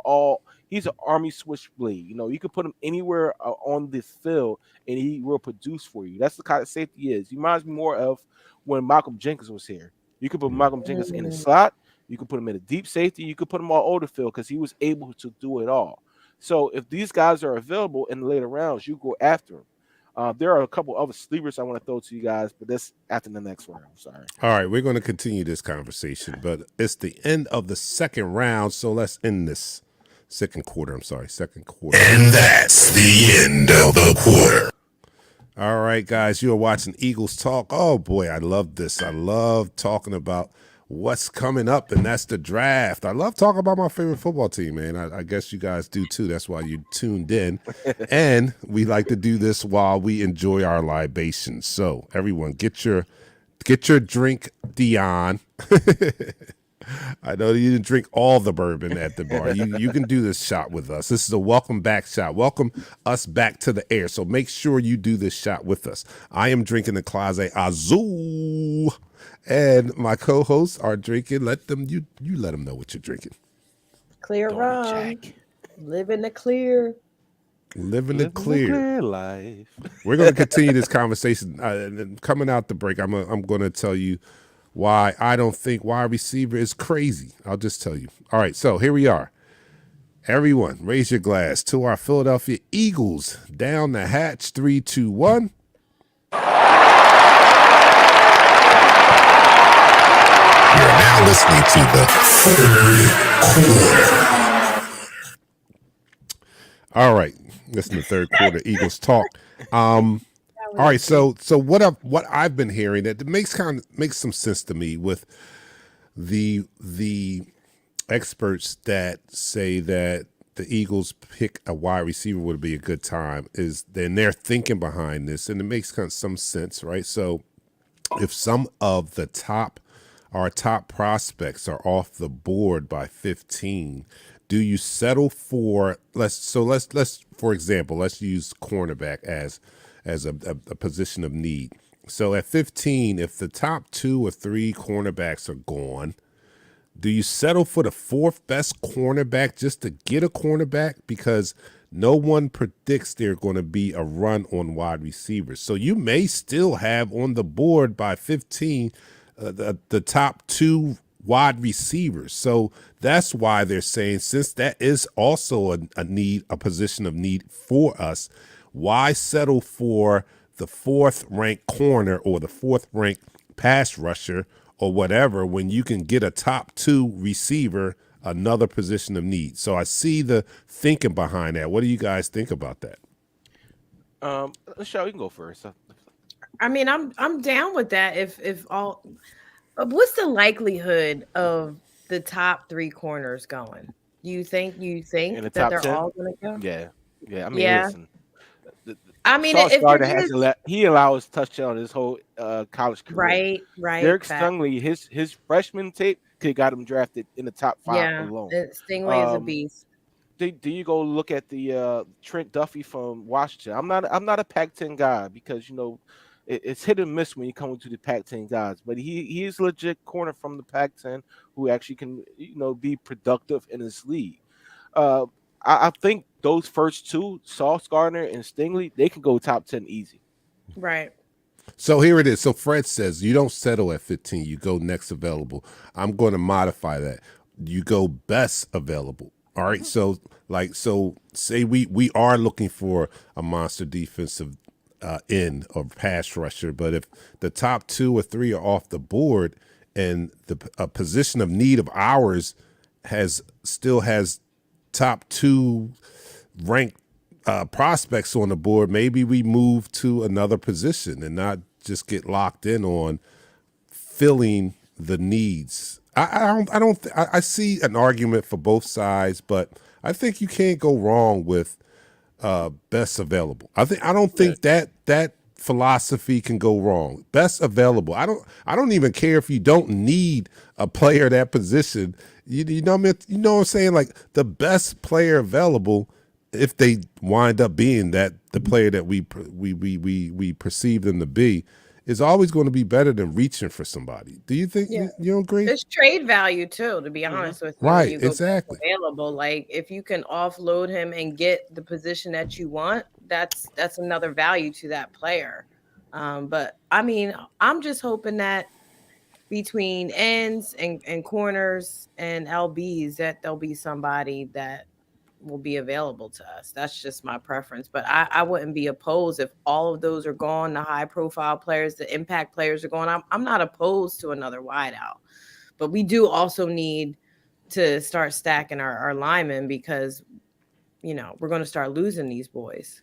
Army switchblade. You can put him anywhere on the field and he will produce for you. That's the kind of safety he is. He reminds me more of when Malcolm Jenkins was here. You could put Malcolm Jenkins in the slot. You could put him in a deep safety. You could put him all over the field because he was able to do it all. So if these guys are available in the later rounds, you go after them. There are a couple other sleepers I want to throw to you guys, but that's after the next round. Sorry. All right, we're going to continue this conversation, but it's the end of the second round, so let's end this second quarter. Second quarter. And that's the end of the quarter. All right, guys, you are watching Eagles Talk. Oh boy, I love this. I love talking about what's coming up, and that's the draft. I love talking about my favorite football team, man. I guess you guys do too. That's why you tuned in. And we like to do this while we enjoy our libations. So everyone, get your drink, Dion. I know you didn't drink all the bourbon at the bar. You can do this shot with us. This is a welcome back shot. Welcome us back to the air. So make sure you do this shot with us. I am drinking the Clase Azul, and my co-hosts are drinking. Let them know what you're drinking. Clear rum. Live in the clear. Living the clear life. We're going to continue this conversation. And coming out the break, I'm going to tell you why I don't think wide receiver is crazy. I'll just tell you. All right, so here we are. Everyone, raise your glass to our Philadelphia Eagles. Down the hatch, 3, 2, 1. You're now listening to the third quarter. All right, this is the third quarter Eagles Talk. All right, so what I've been hearing that makes some sense to me with the experts that say that the Eagles pick a wide receiver would be a good time is then they're thinking behind this, and it makes kind of some sense, right? So if some of our top prospects are off the board by 15, do you settle for let's for example, let's use cornerback as a position of need. So at 15, if the top 2 or 3 cornerbacks are gone, do you settle for the 4th best cornerback just to get a cornerback? Because no one predicts there's going to be a run on wide receivers. So you may still have on the board by 15 the top 2 wide receivers. So that's why they're saying, since that is also a position of need for us, why settle for the 4th ranked corner or the 4th ranked pass rusher or whatever when you can get a top 2 receiver, another position of need? So I see the thinking behind that. What do you guys think about that? Michelle, you can go first. I mean, I'm down with that. If all, what's the likelihood of the top 3 corners going? You think In the that top they're 10? all going to go? Yeah. I mean, Yeah. listen. I mean, Sauce if Gardner it is, he allows touchdown his whole college career. right. Derek fact. Stingley, his freshman tape could have got him drafted in the top 5 Yeah, alone. Stingray is a beast. Do you go look at the Trent Duffy from Washington? I'm not a Pac-10 guy because it's hit and miss when you come to the Pac-10 guys, but he is legit corner from the Pac-10 who actually can be productive in this league. I think those first 2, Sauce Gardner and Stingley, they can go top 10 easy. Right. So here it is. So Fred says you don't settle at 15. You go next available. I'm going to modify that. You go best available. All right. So say we are looking for a monster defensive end or pass rusher, but if the top 2 or 3 are off the board and a position of need of ours still has top 2 ranked prospects on the board, maybe we move to another position and not just get locked in on filling the needs. I see an argument for both sides, but I think you can't go wrong with best available. I don't think that philosophy can go wrong. Best available. I don't even care if you don't need a player at that position. You know what I mean? You know what I'm saying? Like the best player available, if they wind up being that the player that we perceive them to be, is always going to be better than reaching for somebody. Do you think you don't agree? There's trade value too, to be honest with you. Right, when you go exactly. available. Like if you can offload him and get the position that you want, that's another value to that player. But I mean, I'm just hoping that between ends and corners and LBs that there'll be somebody that will be available to us. That's just my preference. But I wouldn't be opposed if all of those are gone. The high profile players, the impact players are gone. I'm not opposed to another wideout. But we do also need to start stacking our linemen because, we're going to start losing these boys.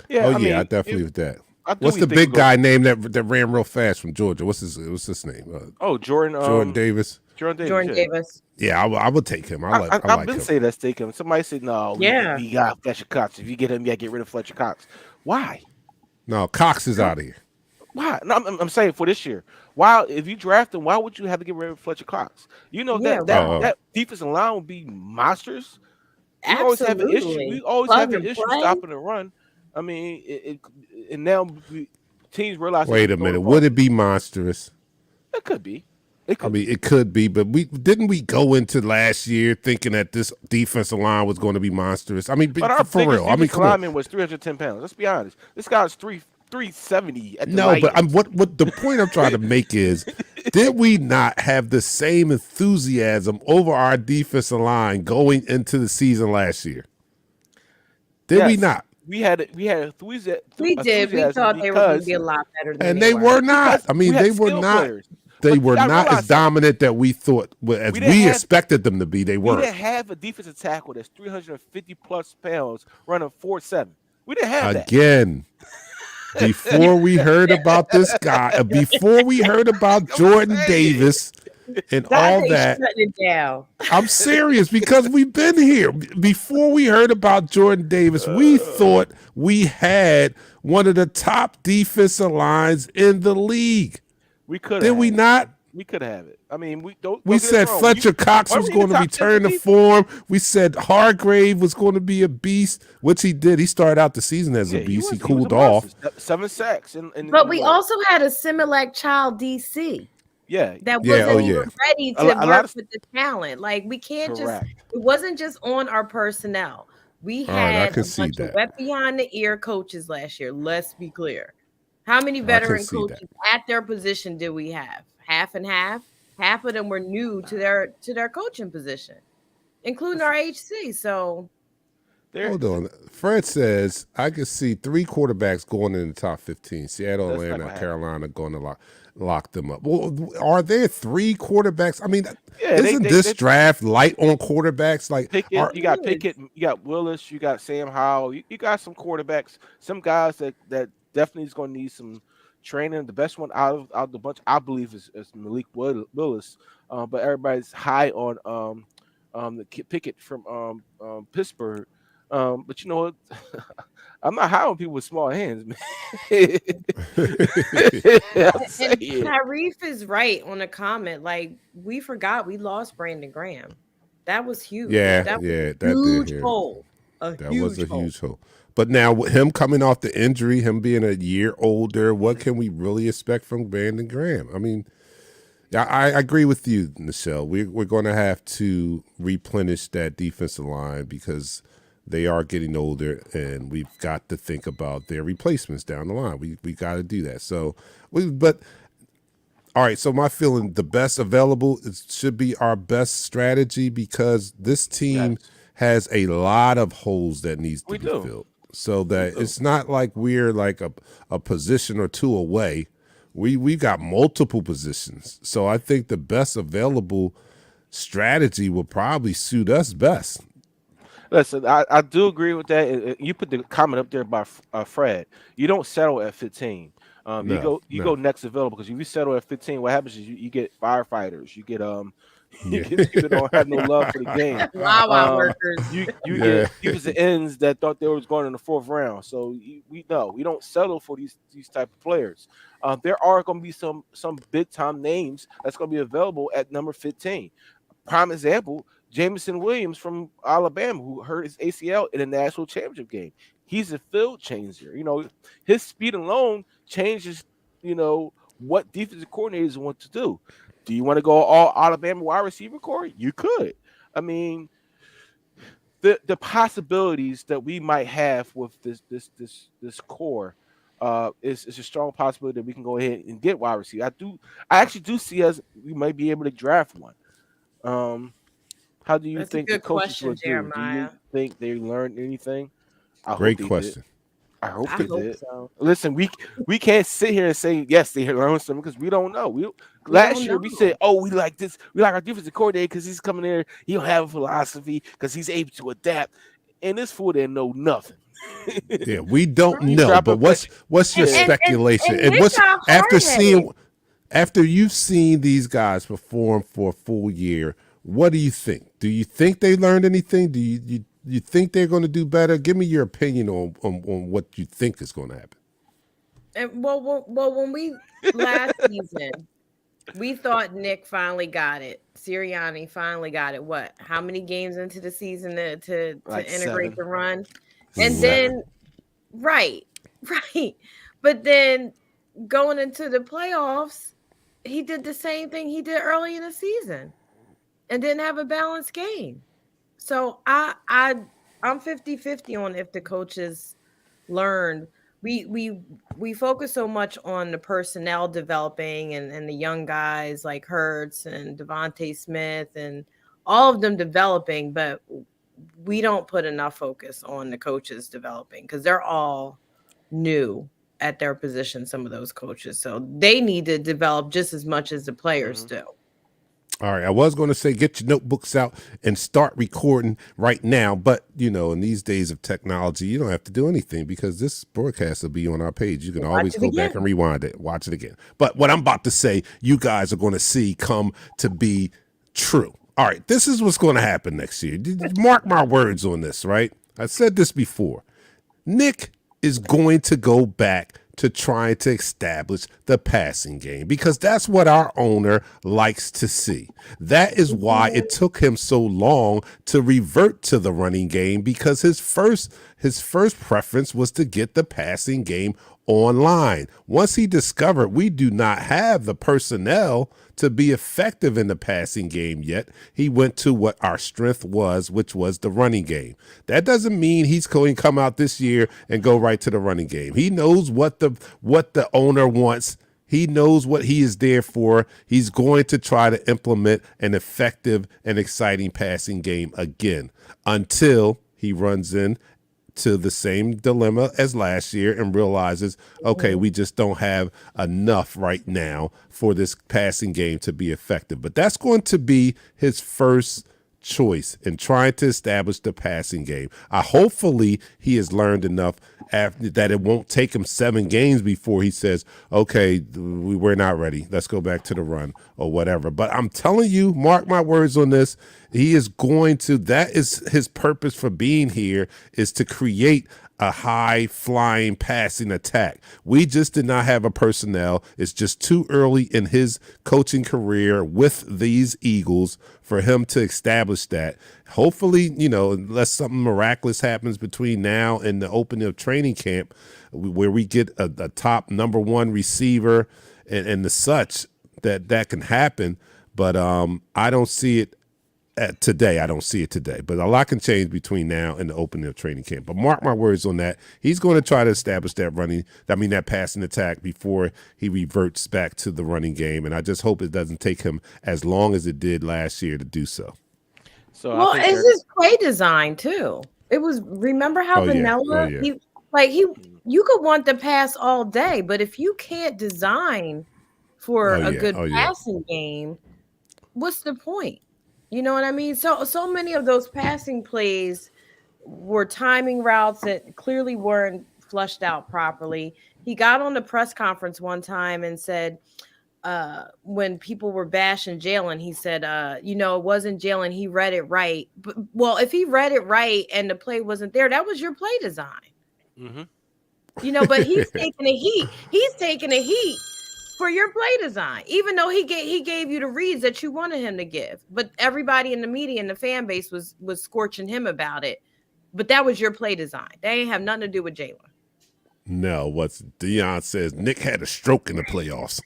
Yeah, Oh I mean, I definitely with that. I do What's we the think big we're gonna- guy name that ran real fast from Georgia? What's his name? Oh, Jordan. Jordan Davis. Jordan Davis. Jordan yeah. Davis. Yeah, I would take him. I I've like been him. saying let's take him. Somebody said no. Yeah. We got Fletcher Cox. If you get him, you got to get rid of Fletcher Cox. Why? No, Cox is out of here. Why? No, I'm saying for this year. Why? If you draft him, why would you have to get rid of Fletcher Cox? Yeah, that defensive line would be monsters. We always have an issue. Absolutely. We always Plug have an and issue play. stopping the run. I mean, and now teams realize. Wait a minute. Would it be monstrous? It could be. It could. I mean, it could be, but we go into last year thinking that this defensive line was going to be monstrous. I mean, But our for real. I mean, come on. lineman was 310 pounds. Let's be honest. This guy's 370 at the No, but lightest. what the point I'm trying to make is, did we not have the same enthusiasm over our defensive line going into the season last year? Did we Yes. not? We had enthusiasm. We did. We thought they were going to be a lot better than And they were not. I mean, we had they were skill not. players. They But were you gotta not as realize something. dominant that we thought, as We didn't we have- expected them to be. They We weren't. didn't have a defensive tackle that's 350 plus pounds running 4.7. We didn't have that. Again, before we heard about this guy, before we heard about Jordan Davis and all that, shutting it down. I'm serious because we've been here. Before we heard about Jordan Davis, we thought we had one of the top defensive lines in the league. We could. Did we not? We could have it. I mean, we don't. We don't get us said wrong. Fletcher Cox why was were you going the to top 10 return to defense? form. We said Hargrave was going to be a beast, which he did. He started out the season as a beast. He was cooled a off. monster. 7 sacks. But we also had a Similac child DC Yeah. that Yeah, wasn't oh, even yeah. ready to A lot work of- with the talent. Like we can't Correct. it wasn't just on our personnel. We All right, I had can a see bunch that. of wet behind the ear coaches last year. Let's be clear. How many veteran see coaches at their position did we have? Half and half. Half of them were new to their coaching position, including our HC. So Hold on. Fred says, I could see 3 quarterbacks going in the top 15. Seattle, That's not Atlanta, gonna happen. Carolina going to lock them up. Well, are there 3 quarterbacks? I mean, Yeah, isn't this draft light on quarterbacks? Like, Pickett, you got Pickett, you got Willis, you got Sam Howell, you got some quarterbacks, some guys that definitely is going to need some training. The best one out of the bunch, I believe, is Malik Willis. But everybody's high on the Pickett from Pittsburgh. But you know what? I'm not high on people with small hands, man. I'm and saying. Tyrese is right on a comment. Like we forgot we lost Brandon Graham. That was huge. yeah, that was yeah, a that huge did. hole. That was a huge hole. But now with him coming off the injury, him being a year older, what can we really expect from Brandon Graham? I mean, yeah, I agree with you, Michelle. We're going to have to replenish that defensive line because they are getting older, and we've got to think about their replacements down the line. We got to do that. So, all right. So my feeling, the best available should be our best strategy because this team has a lot of holes that needs to be filled. So that it's not like we're like a position or two away. We got multiple positions. So I think the best available strategy will probably suit us best. Listen, I do agree with that. You put the comment up there by Fred. You don't settle at 15. You go next available because if you settle at 15, what happens is you get firefighters. You get you get people don't have no love for the game. Wow, workers. You get defensive ends that thought they was going in the 4th round. So we don't settle for these type of players. There are going to be some big time names that's going to be available at number 15. Prime example, Jameson Williams from Alabama, who hurt his ACL in a national championship game. He's a field changer. You know, his speed alone changes, what defensive coordinators want to do. Do you want to go all Alabama wide receiver core? You could. I mean, the possibilities that we might have with this core is a strong possibility that we can go ahead and get wide receiver. I actually do see us we might be able to draft one. How do you That's a think the good coaches question, will do? Do you Jeremiah. think they learned anything? I hope Great they did. question. I hope I they hope did. so. Listen, we can't sit here and say yes they learned something because we don't know. We Last don't year we said, know. oh, we like this, we like our defensive coordinator because he's coming there, he don't have a philosophy because he's able to adapt, and this fool didn't know nothing. Yeah, we don't He know, dropped but a what's bunch. what's your And Yeah. and and, speculation? and And Nick what's got after hard headed. seeing after you've seen these guys perform for a full year, what do you think? Do you think they learned anything? Do you think they're going to do better? Give me your opinion on what you think is going to happen. And well, when we last season, we thought Nick finally got it. Sirianni finally got it. What? How many games into the season to Like integrate 7. the run? And 7. then right, right. But then going into the playoffs, he did the same thing he did early in the season and didn't have a balanced game. So I'm 50-50 on if the coaches learned. We focus so much on the personnel developing and the young guys like Hurts and Devontae Smith and all of them developing, but we don't put enough focus on the coaches developing because they're all new at their position, some of those coaches. So they need to develop just as much as the players do. All right, I was going to say get your notebooks out and start recording right now, but in these days of technology, you don't have to do anything because this broadcast will be on our page. You can always go back and rewind it, watch it again. But what I'm about to say, you guys are going to see come to be true. All right, this is what's going to happen next year. Mark my words on this, right? I said this before. Nick is going to go back to trying to establish the passing game because that's what our owner likes to see. That is why it took him so long to revert to the running game because his first preference was to get the passing game online. Once he discovered we do not have the personnel to be effective in the passing game yet, he went to what our strength was, which was the running game. That doesn't mean he's going to come out this year and go right to the running game. He knows what the owner wants. He knows what he is there for. He's going to try to implement an effective and exciting passing game again until he runs in to the same dilemma as last year and realizes, okay, we just don't have enough right now for this passing game to be effective. But that's going to be his first choice in trying to establish the passing game. Hopefully he has learned enough after that it won't take him 7 games before he says, okay, we're not ready. Let's go back to the run or whatever. But I'm telling you, mark my words on this. He is going to, that is his purpose for being here, is to create a high flying passing attack. We just did not have a personnel. It's just too early in his coaching career with these Eagles for him to establish that. Hopefully, unless something miraculous happens between now and the opening of training camp, where we get a top number 1 receiver and the such, that can happen. But I don't see it today. I don't see it today, but a lot can change between now and the opening of training camp. But mark my words on that. He's going to try to establish that passing attack before he reverts back to the running game. And I just hope it doesn't take him as long as it did last year to do so. So Well, it's his play design too. It was, remember how vanilla you could want the pass all day, but if you can't design for a good passing game, what's the point? You know what I mean? So many of those passing plays were timing routes that clearly weren't flushed out properly. He got on the press conference one time and said, when people were bashing Jalen, he said, it wasn't Jalen. He read it right. But, well, if he read it right and the play wasn't there, that was your play design. Mm-hmm. But he's taking a heat. He's taking a heat for your play design, even though he gave you the reads that you wanted him to give. But everybody in the media and the fan base was scorching him about it. But that was your play design. They ain't have nothing to do with Jalen. No, what Deion says, Nick had a stroke in the playoffs.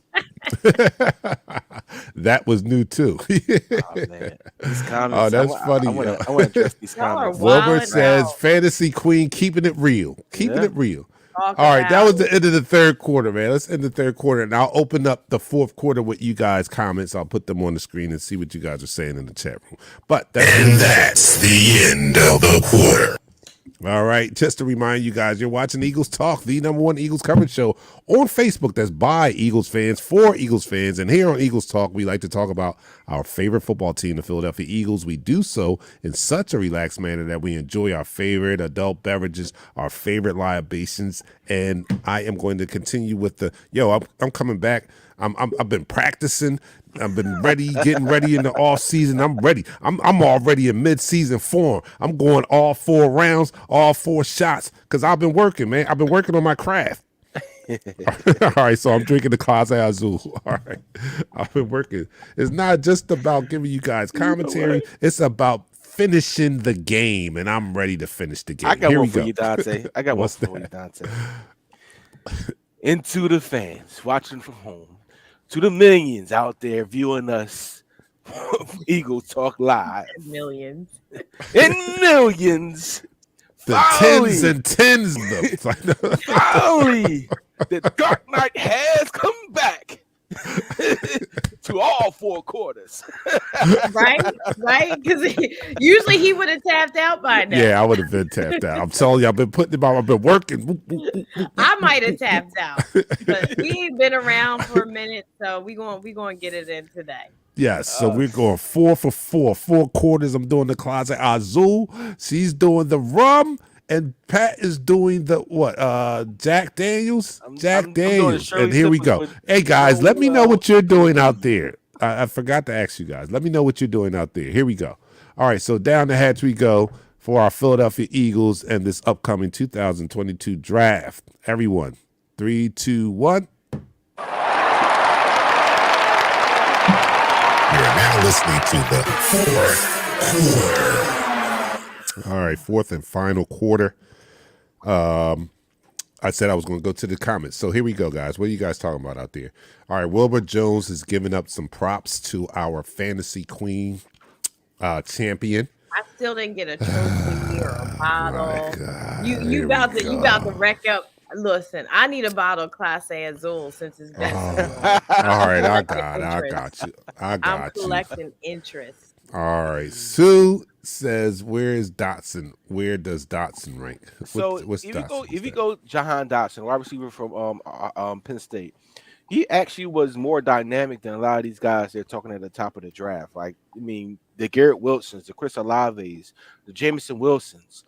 That was new too. Oh, man. These comments, that's funny. I want to address these comments. Wilbur says, fantasy queen, keeping it real. Keeping it real. talk All right, that was about. the end of the third quarter, man. Let's end the third quarter, and I'll open up the fourth quarter with you guys' comments. I'll put them on the screen and see what you guys are saying in the chat room. But And that's the end of the quarter. all right, just to remind you guys, you're watching Eagles Talk, the #1 Eagles coverage show on Facebook that's by Eagles fans, for Eagles fans. And here on Eagles Talk, we like to talk about our favorite football team, the Philadelphia Eagles. We do so in such a relaxed manner that we enjoy our favorite adult beverages, our favorite libations. And I am going to continue with I'm coming back. I've been practicing. I've been getting ready in the off season. I'm ready. I'm already in mid-season form. I'm going all 4 rounds, all 4 shots, because I've been working, man. I've been working on my craft. All right, so I'm drinking the Clase Azul. All right, I've been working. It's not just about giving you guys commentary. It's about finishing the game, and I'm ready to finish the game. I got Here one we for go. you, Dante. I got one What's for you, that? Dante. Into the fans watching from home, to the millions out there viewing us, Eagles Talk Live, Millions. in millions. The tens and tens of them. Finally, the Dark Knight has come back to all 4 quarters. Right? Because usually he would have tapped out by now. Yeah, I would have been tapped out. I'm telling you, I've been putting him out. I've been working. I might have tapped out, but we ain't been around for a minute, so we going to get it in today. Yes, so we're going 4 for 4, 4 quarters. I'm doing the Clase Azul. She's doing the rum, and Pat is doing the what? Jack Daniels. I'm Jack doing the Daniels. Shirley And here we Temples go. with Hey guys, let me know Joel what you're doing out there. I forgot to ask you guys. Let me know what you're doing out there. Here we go. All right, so down the hatch we go for our Philadelphia Eagles and this upcoming 2022 draft. Everyone, 3, 2, 1. You're now listening to the fourth quarter. All right, fourth and final quarter. I said I was going to go to the comments. So here we go, guys. What are you guys talking about out there? All right, Wilbur Jones is giving up some props to our fantasy queen champion. I still didn't get a trophy or a bottle. God, You about to wreck up. Listen, I need a bottle of Clase Azul since it's been so long. All right, I Collecting got you. I'm collecting interest. All right, Sue says, "Where is Dotson? Where does Dotson rank?" So What's if you go Jahan Dotson, wide receiver from Penn State, he actually was more dynamic than a lot of these guys they're talking at the top of the draft. Like, I mean, the Garrett Wilsons, the Chris Olaves, the Jameson Wilsons.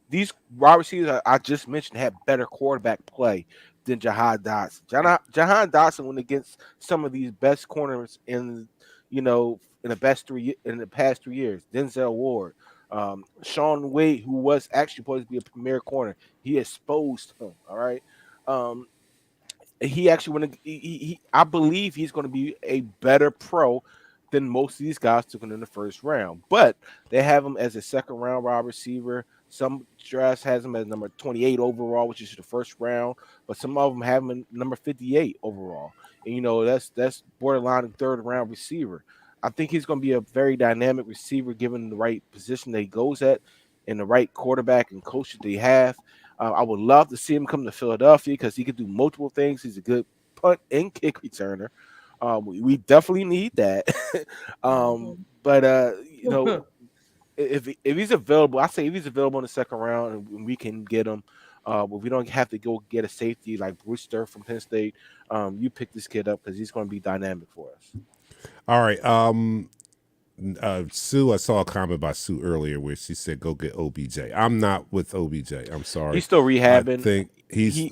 These wide receivers I just mentioned had better quarterback play than Jahan Dotson. Jahan Dotson went against some of these best corners in the past 3 years. Denzel Ward, Sean Wade, who was actually supposed to be a premier corner, he exposed him. All right. He actually I believe he's going to be a better pro than most of these guys took him in the first round. But they have him as a second round wide receiver. Some drafts has him as number 28 overall, which is the first round, but some of them have him in number 58 overall. And that's borderline third round receiver. I think he's going to be a very dynamic receiver given the right position that he goes at and the right quarterback and coach that they have. I would love to see him come to Philadelphia because he could do multiple things. He's a good punt and kick returner. We definitely need that. But if he's available, I say if he's available in the second round and we can get him, we don't have to go get a safety like Brewster from Penn State. You pick this kid up because he's going to be dynamic for us. All right. Sue, I saw a comment by Sue earlier where she said, "Go get OBJ." I'm not with OBJ. I'm sorry. He's still rehabbing. I think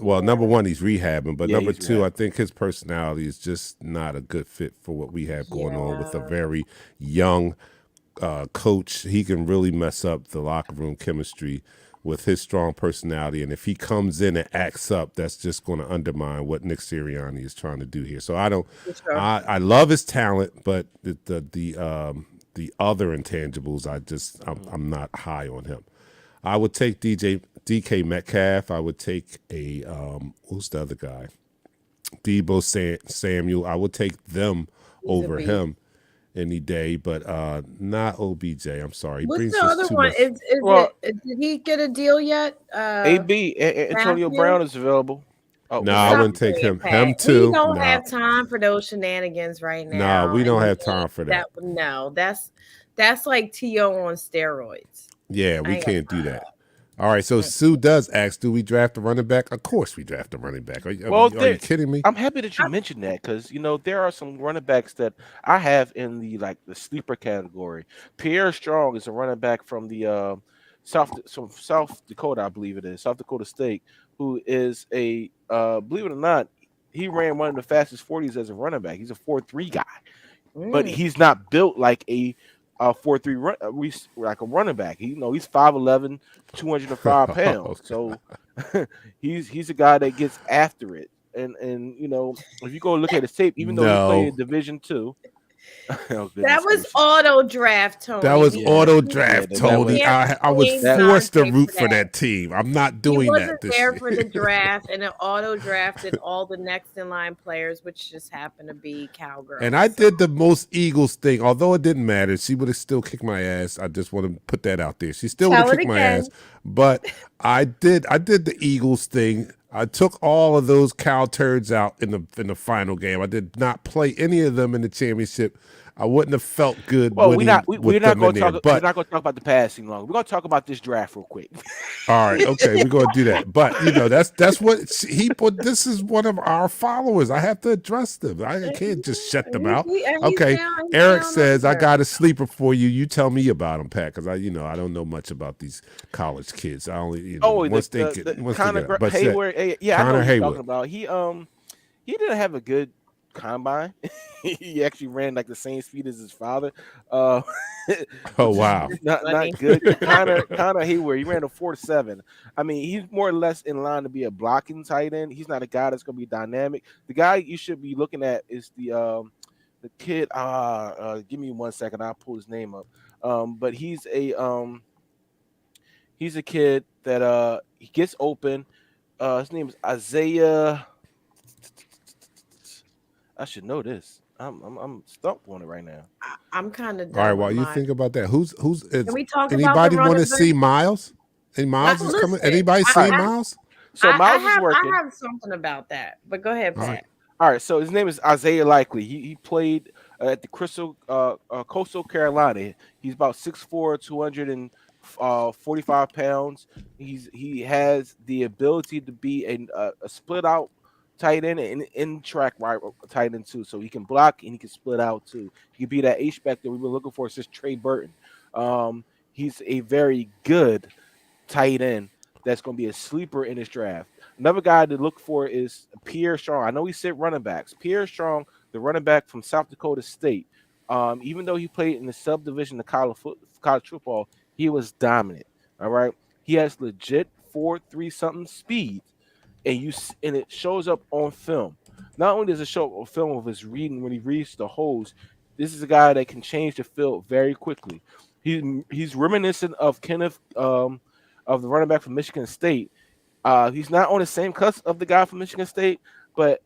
number one, he's rehabbing, but number two, rehabbing. I think his personality is just not a good fit for what we have going on with a very young coach. He can really mess up the locker room chemistry with his strong personality, and if he comes in and acts up, that's just going to undermine what Nick Sirianni is trying to do here. So I love his talent, but the other intangibles, I'm not high on him. I would take DK Metcalf. I would take who's the other guy? Debo Samuel. I would take them over him. any day, but not OBJ. I'm sorry. He What's brings the us other too one? much. Is Well, did he get a deal yet? AB Antonio Matthew? Brown is available. Oh, No, was I Stop wouldn't Matthew. take playing, him. Pat. Him We too. don't No, have time for those shenanigans right no, now. we don't and have time for that. No, that's like T.O. on steroids. Yeah, I we ain't got can't do time for that. All right, so Sue does ask, do we draft a running back? Of course we draft a running back. Are Well, you kidding me? I'm happy that you mentioned that because there are some running backs that I have in the sleeper category. Pierre Strong is a running back from the South Dakota, I believe it is South Dakota State, who is a believe it or not, he ran one of the fastest 40s as a running back. He's a 4.3 guy, but he's not built like a 4.3 like a running back. He's 5'11", 205 pounds. So he's a guy that gets after it. And if you go look at his tape, even though he No. played Division II, That was auto draft, Tony. That was Yeah. auto draft, that Tony. was- I was Yeah. forced to Dante root for for that. that team. I'm not He doing wasn't that this there year. for the draft, and it auto drafted all the next in line players, which just happened to be Cowgirls. And I did the most Eagles thing, although it didn't matter. She would have still kicked my ass. I just want to put that out there. She still would Tell have it kicked my again. ass. But I did the Eagles thing. I took all of those cow turds out in the final game. I did not play any of them in the championship. I wouldn't have felt good. Well, winning we're with not them going in to there. talk. But We're not going to talk about the passing long. We're going to talk about this draft real quick. all right, okay, we're gonna do that. But that's what he put. This is one of our followers. I have to address them. I can't just shut them out. He's Okay, down Eric says I under. got a sleeper for you. You tell me about him, Pat, because I don't know much about these college kids. I only once they get Connor out. But Hayward. Yeah, I know Connor what you're Hayward. talking about. He didn't have a good combine. He actually ran like the same speed as his father. Oh wow, Not good. Connor Hayward, he ran a 4.7. I mean, he's more or less in line to be a blocking tight end. He's not a guy that's going to be dynamic. The guy you should be looking at is the kid. Give me 1 second. I'll pull his name up. But he's a kid that he gets open. His name is Isaiah. I should know this. I'm stumped on it right now. I'm kind of all right. While you think about that, who's Can we talk about anybody the want to running see back? Miles? And Miles is coming. Listen, Anybody I- see I- Miles? So Miles is I working. have something about that, but go ahead, All Pat. right. All right, so his name is Isaiah Likely. He played at the Coastal Carolina. He's about 6'4", 245 pounds. He has the ability to be a split out tight end and in track right tight end too. So he can block and he can split out too. He can be that H-back that we've been looking for since Trey Burton. He's a very good tight end that's going to be a sleeper in this draft. Another guy to look for is Pierre Strong. I know he said running backs. Pierre Strong, the running back from South Dakota State. Even though he played in the subdivision of college football, he was dominant. All right, he has legit 4.3 something speed, and it shows up on film. Not only does it show up on film of his reading when he reads the holes, this is a guy that can change the field very quickly. He's reminiscent of Kenneth of the running back from Michigan State. He's not on the same cusp of the guy from Michigan State, but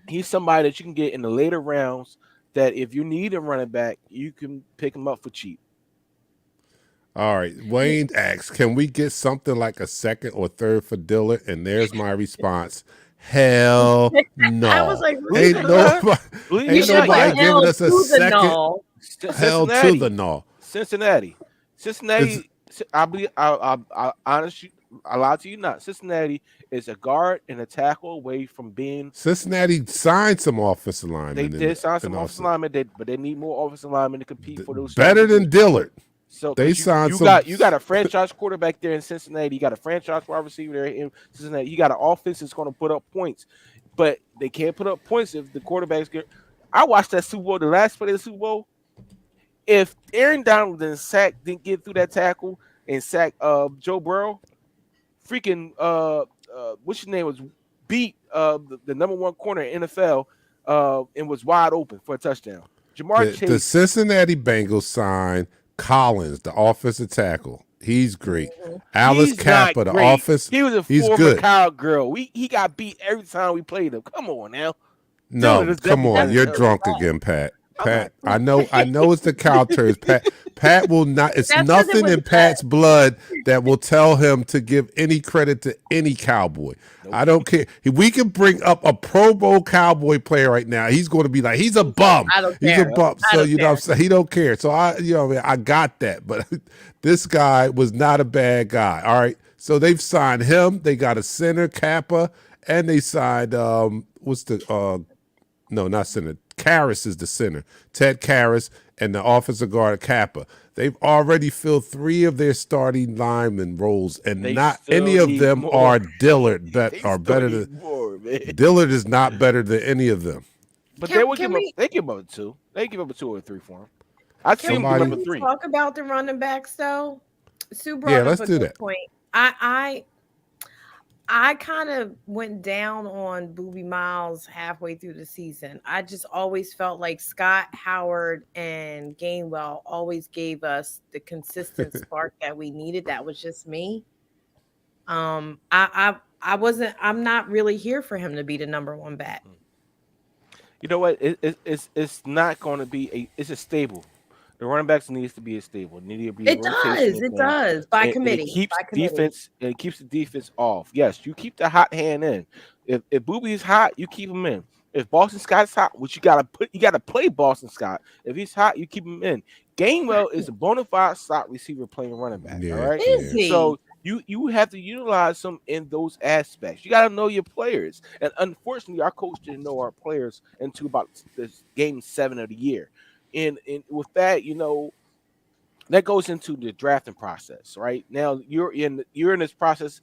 he's somebody that you can get in the later rounds that if you need a running back, you can pick him up for cheap. All right. Wayne asks, can we get something like a second or third for Dillard? And there's my response. Hell no. I was like, ain't nobody, Believe ain't me, not nobody yet. giving us a to the second. null. Hell to the no. Cincinnati. I believe. I honestly, I lie to you not. Cincinnati is a guard and a tackle away from being. Cincinnati signed some offensive linemen. They did sign some in offensive linemen, but they need more offensive linemen to compete for those. Better than Dillard. So They 'cause signed you some- got a franchise quarterback there in Cincinnati. You got a franchise wide receiver there in Cincinnati. You got an offense that's going to put up points, but they can't put up points if the quarterbacks get. I watched that Super Bowl, the last play of the Super Bowl. If Aaron Donald didn't get through that tackle and sack Joe Burrow, freaking what's his name was beat the number one corner in NFL and was wide open for a touchdown. Jamar Chase. The Cincinnati Bengals signed Collins, the offensive tackle. He's great. Alice He's Kappa, not the great. offense. He was a he's former good. cowgirl. He got beat every time we played him. Come on now. No, Dillard is come on. definitely You're better. drunk again, Pat. Pat. I know it's the cow turds. Pat will not. It's That's 'cause it nothing was in Pat's blood that will tell him to give any credit to any Cowboy. I don't care. We can bring up a Pro Bowl Cowboy player right now. He's going to be like, he's a bum. I don't He's care. a bum. I So don't you know, what I'm care. saying, he don't care. So I got that. But this guy was not a bad guy. All right. So they've signed him. They got a center, Kappa, and they signed what's the no, not center. Karras is the center. Ted Karras and the offensive guard Kappa. They've already filled 3 of their starting lineman roles, and They not still any of need them more. are Dillard. They Are still better need than more, man. Dillard is not better than any of them. But Can- they would can give him. we- They give him a 2. They give him a 2 or a 3 for him. I'd see him give Somebody- him a Can we 3. talk about the running backs though? Sue brought Yeah, up let's a do good that. point. I kind of went down on Boobie Miles halfway through the season. I just always felt like Scott, Howard, and Gainwell always gave us the consistent spark that we needed. That was just me. I wasn't. I'm not really here for him to be the number 1 back. You know what? It's not going to be it's a stable. The running backs needs to be a stable. It needs to be a It rotational does. It thing. does. By And committee. it keeps by committee. defense. It keeps the defense off. Yes, you keep the hot hand in. If Boobie is hot, you keep him in. If Boston Scott's hot, which you gotta play Boston Scott. If he's hot, you keep him in. Gainwell is a bona fide slot receiver playing running back. Yeah, all right. Is he? So you have to utilize them in those aspects. You got to know your players, and unfortunately, our coach didn't know our players until about this game 7 of the year. And with that, that goes into the drafting process. Right now, you're in this process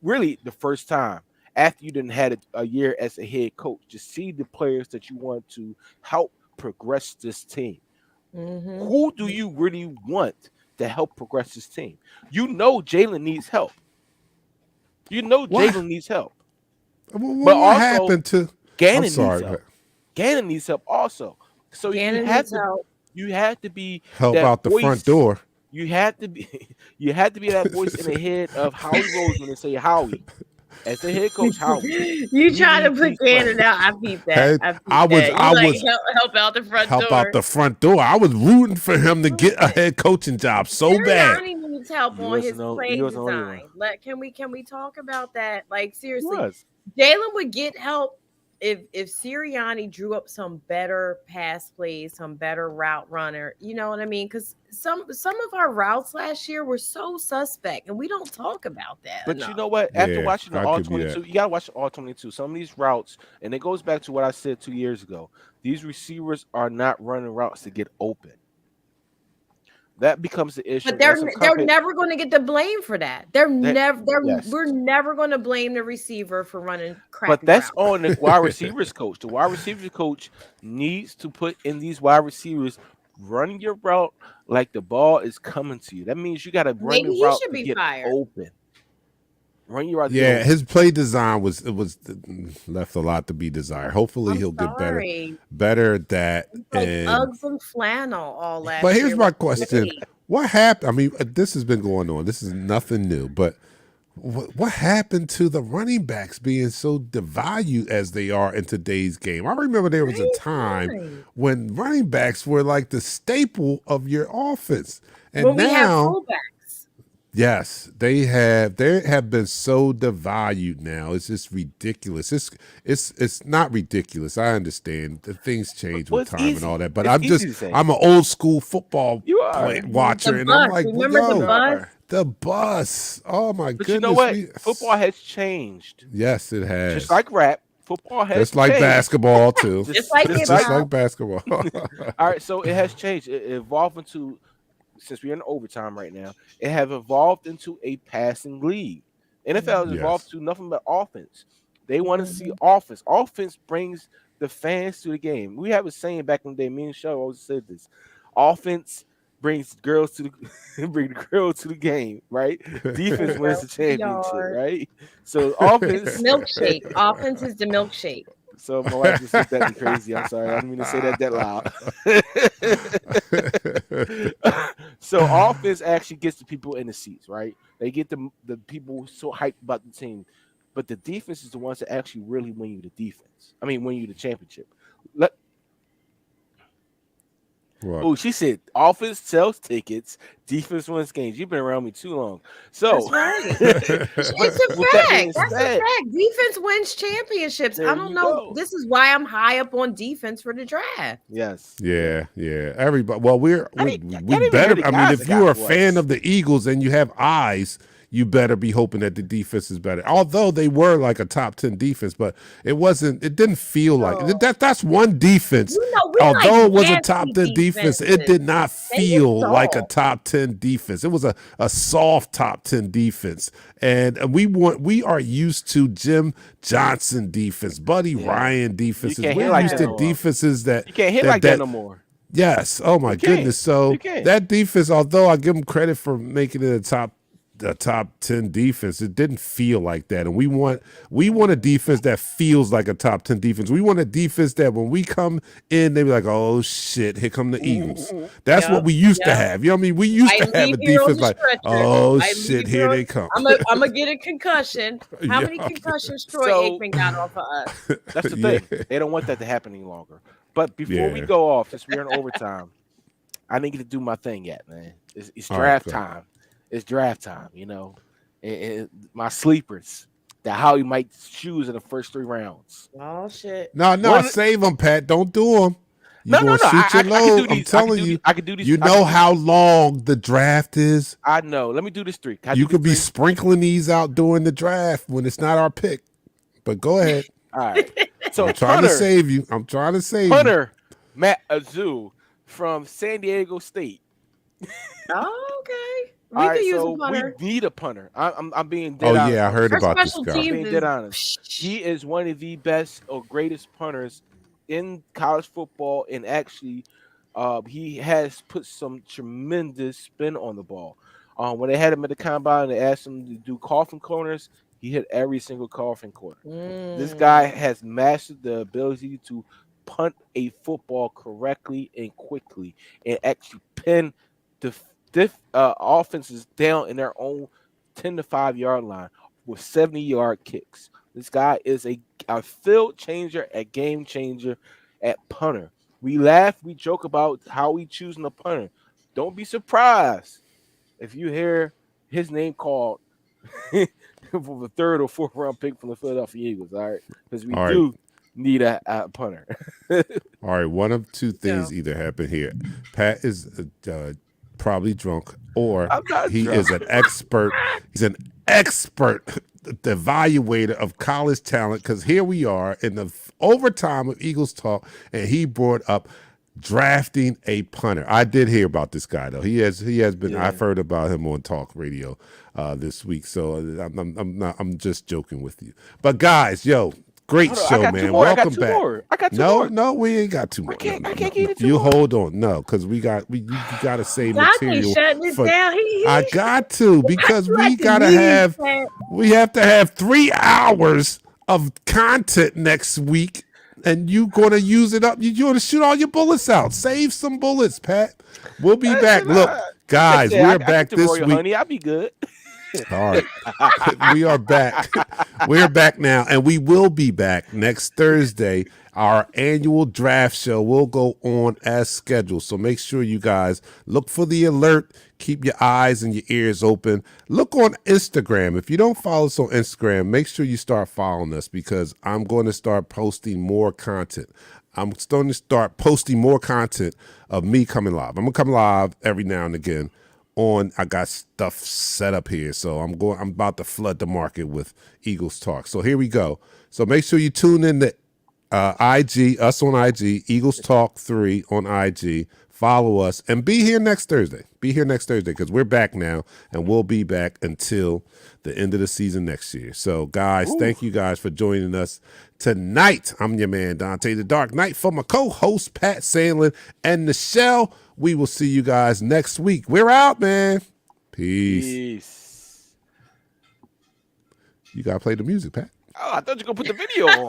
really the first time after you didn't had a year as a head coach to see the players that you want to help progress this team. Mhm. Who do you really want to help progress this team? Jalen needs help. What? Jalen needs help. What also, happened to? Gannon I'm sorry. needs help. Gannon needs help also. So Gannon you have needs to help. you have to be Help that out the voice. front door. You have to be that voice in the head of Howie Roseman and say, Howie, as the head coach, Howie. You trying to need put these Gannon players. out? I peeped that. Hey, I was- that. You I like, was- help out the front Help door. out the front door. I was rooting for him to get a head coaching job so bad. Sirianni needs help You on wasn't his the- play you wasn't the only design. Can we talk about that? Like He seriously, was. Jalen would get help if Sirianni drew up some better pass plays, some better route runner. You know what I mean? Because some of our routes last year were so suspect, and we don't talk about that. But enough. you know what? After Yeah, watching the I all could be 22, you gotta watch the all 22. Some of these routes, and it goes back to what I said 2 years ago. These receivers are not running routes to get open. That becomes the issue. But That's they're never going to get the blame for that. Yes. We're never going to blame the receiver for running crap. But that's on the wide receivers coach. The wide receivers coach needs to put in these wide receivers running your route like the ball is coming to you. That means you got to run Maybe your he route should to be get fired. open. Run your route. to Yeah, get open. his play design was left a lot to be desired. Hopefully, he'll get better at that. Like And Uggs and flannel all last but here's year my was question: great. What happened? I mean, this has been going on. This is nothing new. But what happened to the running backs being so devalued as they are in today's game? I remember there was a time when running backs were like the staple of your offense, and When we have now. fullbacks. Yes, they have been so devalued now. It's just ridiculous. It's not ridiculous. I understand that things change Well, with it's time easy. and all that, but It's I'm easy to say. I'm an old school football You are. watcher, The and I'm bus. like, Remember yo, the bus? the bus. Oh my But goodness. you know what? we- Football has changed. Yes, it has. Just like rap, football has Just like changed. basketball too. Just like just hip-hop. like basketball. All right, so it has changed. It evolved into, since we're in overtime right now, it have evolved into a passing league. NFL has Yes. evolved to nothing but offense. They want to see offense. Offense brings the fans to the game. We have a saying back in the day. Me and Show always said this: offense brings girls to the bring the girls to the game, right? Defense wins the championship, Yard. right? So offense. Milkshake. Offense is the milkshake. So my wife just looked at me crazy. I'm sorry, I didn't mean to say that loud. So offense actually gets the people in the seats, right? They get the people so hyped about the team, but the defense is the ones that actually really win you the defense. I mean, win you the championship. What? Oh, she said offense sells tickets, defense wins games. You've been around me too long. So That's right. It's a with that being fact. That's a said, fact. Defense wins championships. there I don't you know. go. This is why I'm high up on defense for the draft. yes. Yeah, yeah. Everybody. Well, we didn't even we hear better. the I mean, guys if that you're a got fan was. of the Eagles and you have eyes, you better be hoping that the defense is better. Although they were like a top 10 defense, but it wasn't. It didn't feel like Oh. that's one defense. You know, we Although like it was a nasty top 10 defense, it defenses. did not They get feel like a soft. top 10 defense. It was a soft top 10 defense. And we are used to Jim Johnson defense, Buddy Yeah. Ryan defenses. can't hit We're like used that to no more. defenses that You can't hit like that no more. Yes. Oh my You can't. goodness. So You can't. that defense, although I give them credit for making it a top 10 defense, it didn't feel like that. And we want a defense that feels like a top 10 defense. We want a defense that when we come in, they be like, oh shit, here come the Eagles. That's what Yep, we used to yep. have. You know what I mean? We used to I have a leave here on defense the like, stretcher. oh I shit, leave here here on- they come. I'm gonna get a concussion. How many Yeah. concussions Troy So- Aikman got off of us? That's the Yeah. thing. They don't want that to happen any longer. But before we Yeah. go off, since we're in overtime, I didn't get to do my thing yet, man. It's All right, draft go. time. It's draft time, you know. And my sleepers that Howie might choose in the first 3 rounds. Oh shit! No, What- save them, Pat. Don't do them. You No, gonna no, no. shoot I your can load. do I'm these. I can telling do you. these- I can do these. You I can know do- how long the draft is. I know. Let me do this 3. Can I You do could be this 3? sprinkling these out during the draft when it's not our pick. But go ahead. All right. So I'm trying to punter, save you. I'm trying to save you. punter Matt Azul from San Diego State. Oh, okay. We All could right, use so a punter. we need a punter. I'm being dead Oh honest. yeah, I heard Our about this special guy. teams Being is- dead honest. He is one of the best or greatest punters in college football, and actually, he has put some tremendous spin on the ball. When they had him at the combine, they asked him to do coffin corners. He hit every single coffin corner. This guy has mastered the ability to punt a football correctly and quickly, and actually pin the offenses down in their own 10 to 5 yard line with 70-yard kicks. This guy is a field changer, a game changer at punter. We laugh, we joke about how we choosing a punter. Don't be surprised if you hear his name called for the 3rd or 4th round pick from the Philadelphia Eagles. All right, because we All right. do need a punter. All right, one of two things either happen here. Pat is probably drunk, or I'm not he drunk. is an expert. He's an expert the evaluator of college talent, because here we are in the overtime of Eagles Talk, and he brought up drafting a punter. I did hear about this guy though. He has been. Yeah. I've heard about him on Talk Radio this week. So I'm just joking with you. But guys, yo, great Hold on, I show, got two man. more. I got Welcome two back. more. I got two No, more. no, we ain't got two more. can't- No, I no, can't no, get no. it two You more. hold on, no, because you got to save Y'all ain't material. shutting it for- down. He I got to, because you we at the gotta meeting, have Pat. we have to have 3 hours of content next week, and you gonna use it up. You're gonna shoot all your bullets out. Save some bullets, Pat. We'll be back. Look, guys, Yeah, we're I back get the this Royal week. Honey, I'll be good. All right. We are back. We're back now, and we will be back next Thursday. Our annual draft show will go on as scheduled. So make sure you guys look for the alert. Keep your eyes and your ears open. Look on Instagram. If you don't follow us on Instagram, make sure you start following us, because I'm going to start posting more content. I'm starting to start posting more content of me coming live. I'm going to come live every now and again. I got stuff set up here, so I'm about to flood the market with Eagles Talk. So here we go. So make sure you tune in to IG, us on IG, Eagles Talk 3 on IG. Follow us and be here next Thursday. Be here next Thursday, because we're back now, and we'll be back until the end of the season next year. So guys, thank you guys for joining us tonight. I'm your man, Dante the Dark Knight, for my co-host Pat Sandlin and Nichelle. We will see you guys next week. We're out, man. Peace. Peace. You gotta play the music, Pat. Oh, I thought you were going to put the video on.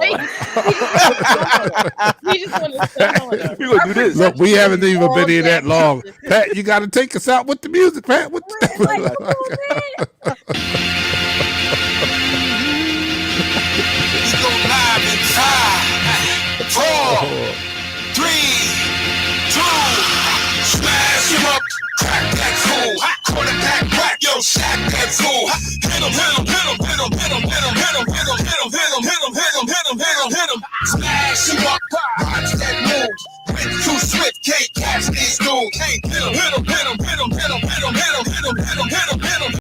We just want to stay on it. We're going to do this. Look, we haven't even All been here day that long. consistent. Pat, you gotta take us out with the music, Pat. What Like, come on, man. Let's go live in 5, 4, 3, 2, Yo, Shaq that fool. Hit him, hit him, hit him, hit him, hit him, hit him, hit him, hit him, hit him, hit him, hit him, hit him, hit him, hit him, hit him. Smash him up. Watch that move. Went too swift, can't catch these dudes. Hit him, hit him, hit him, hit him, hit him, hit him, hit him, hit him, hit him, hit him, hit him.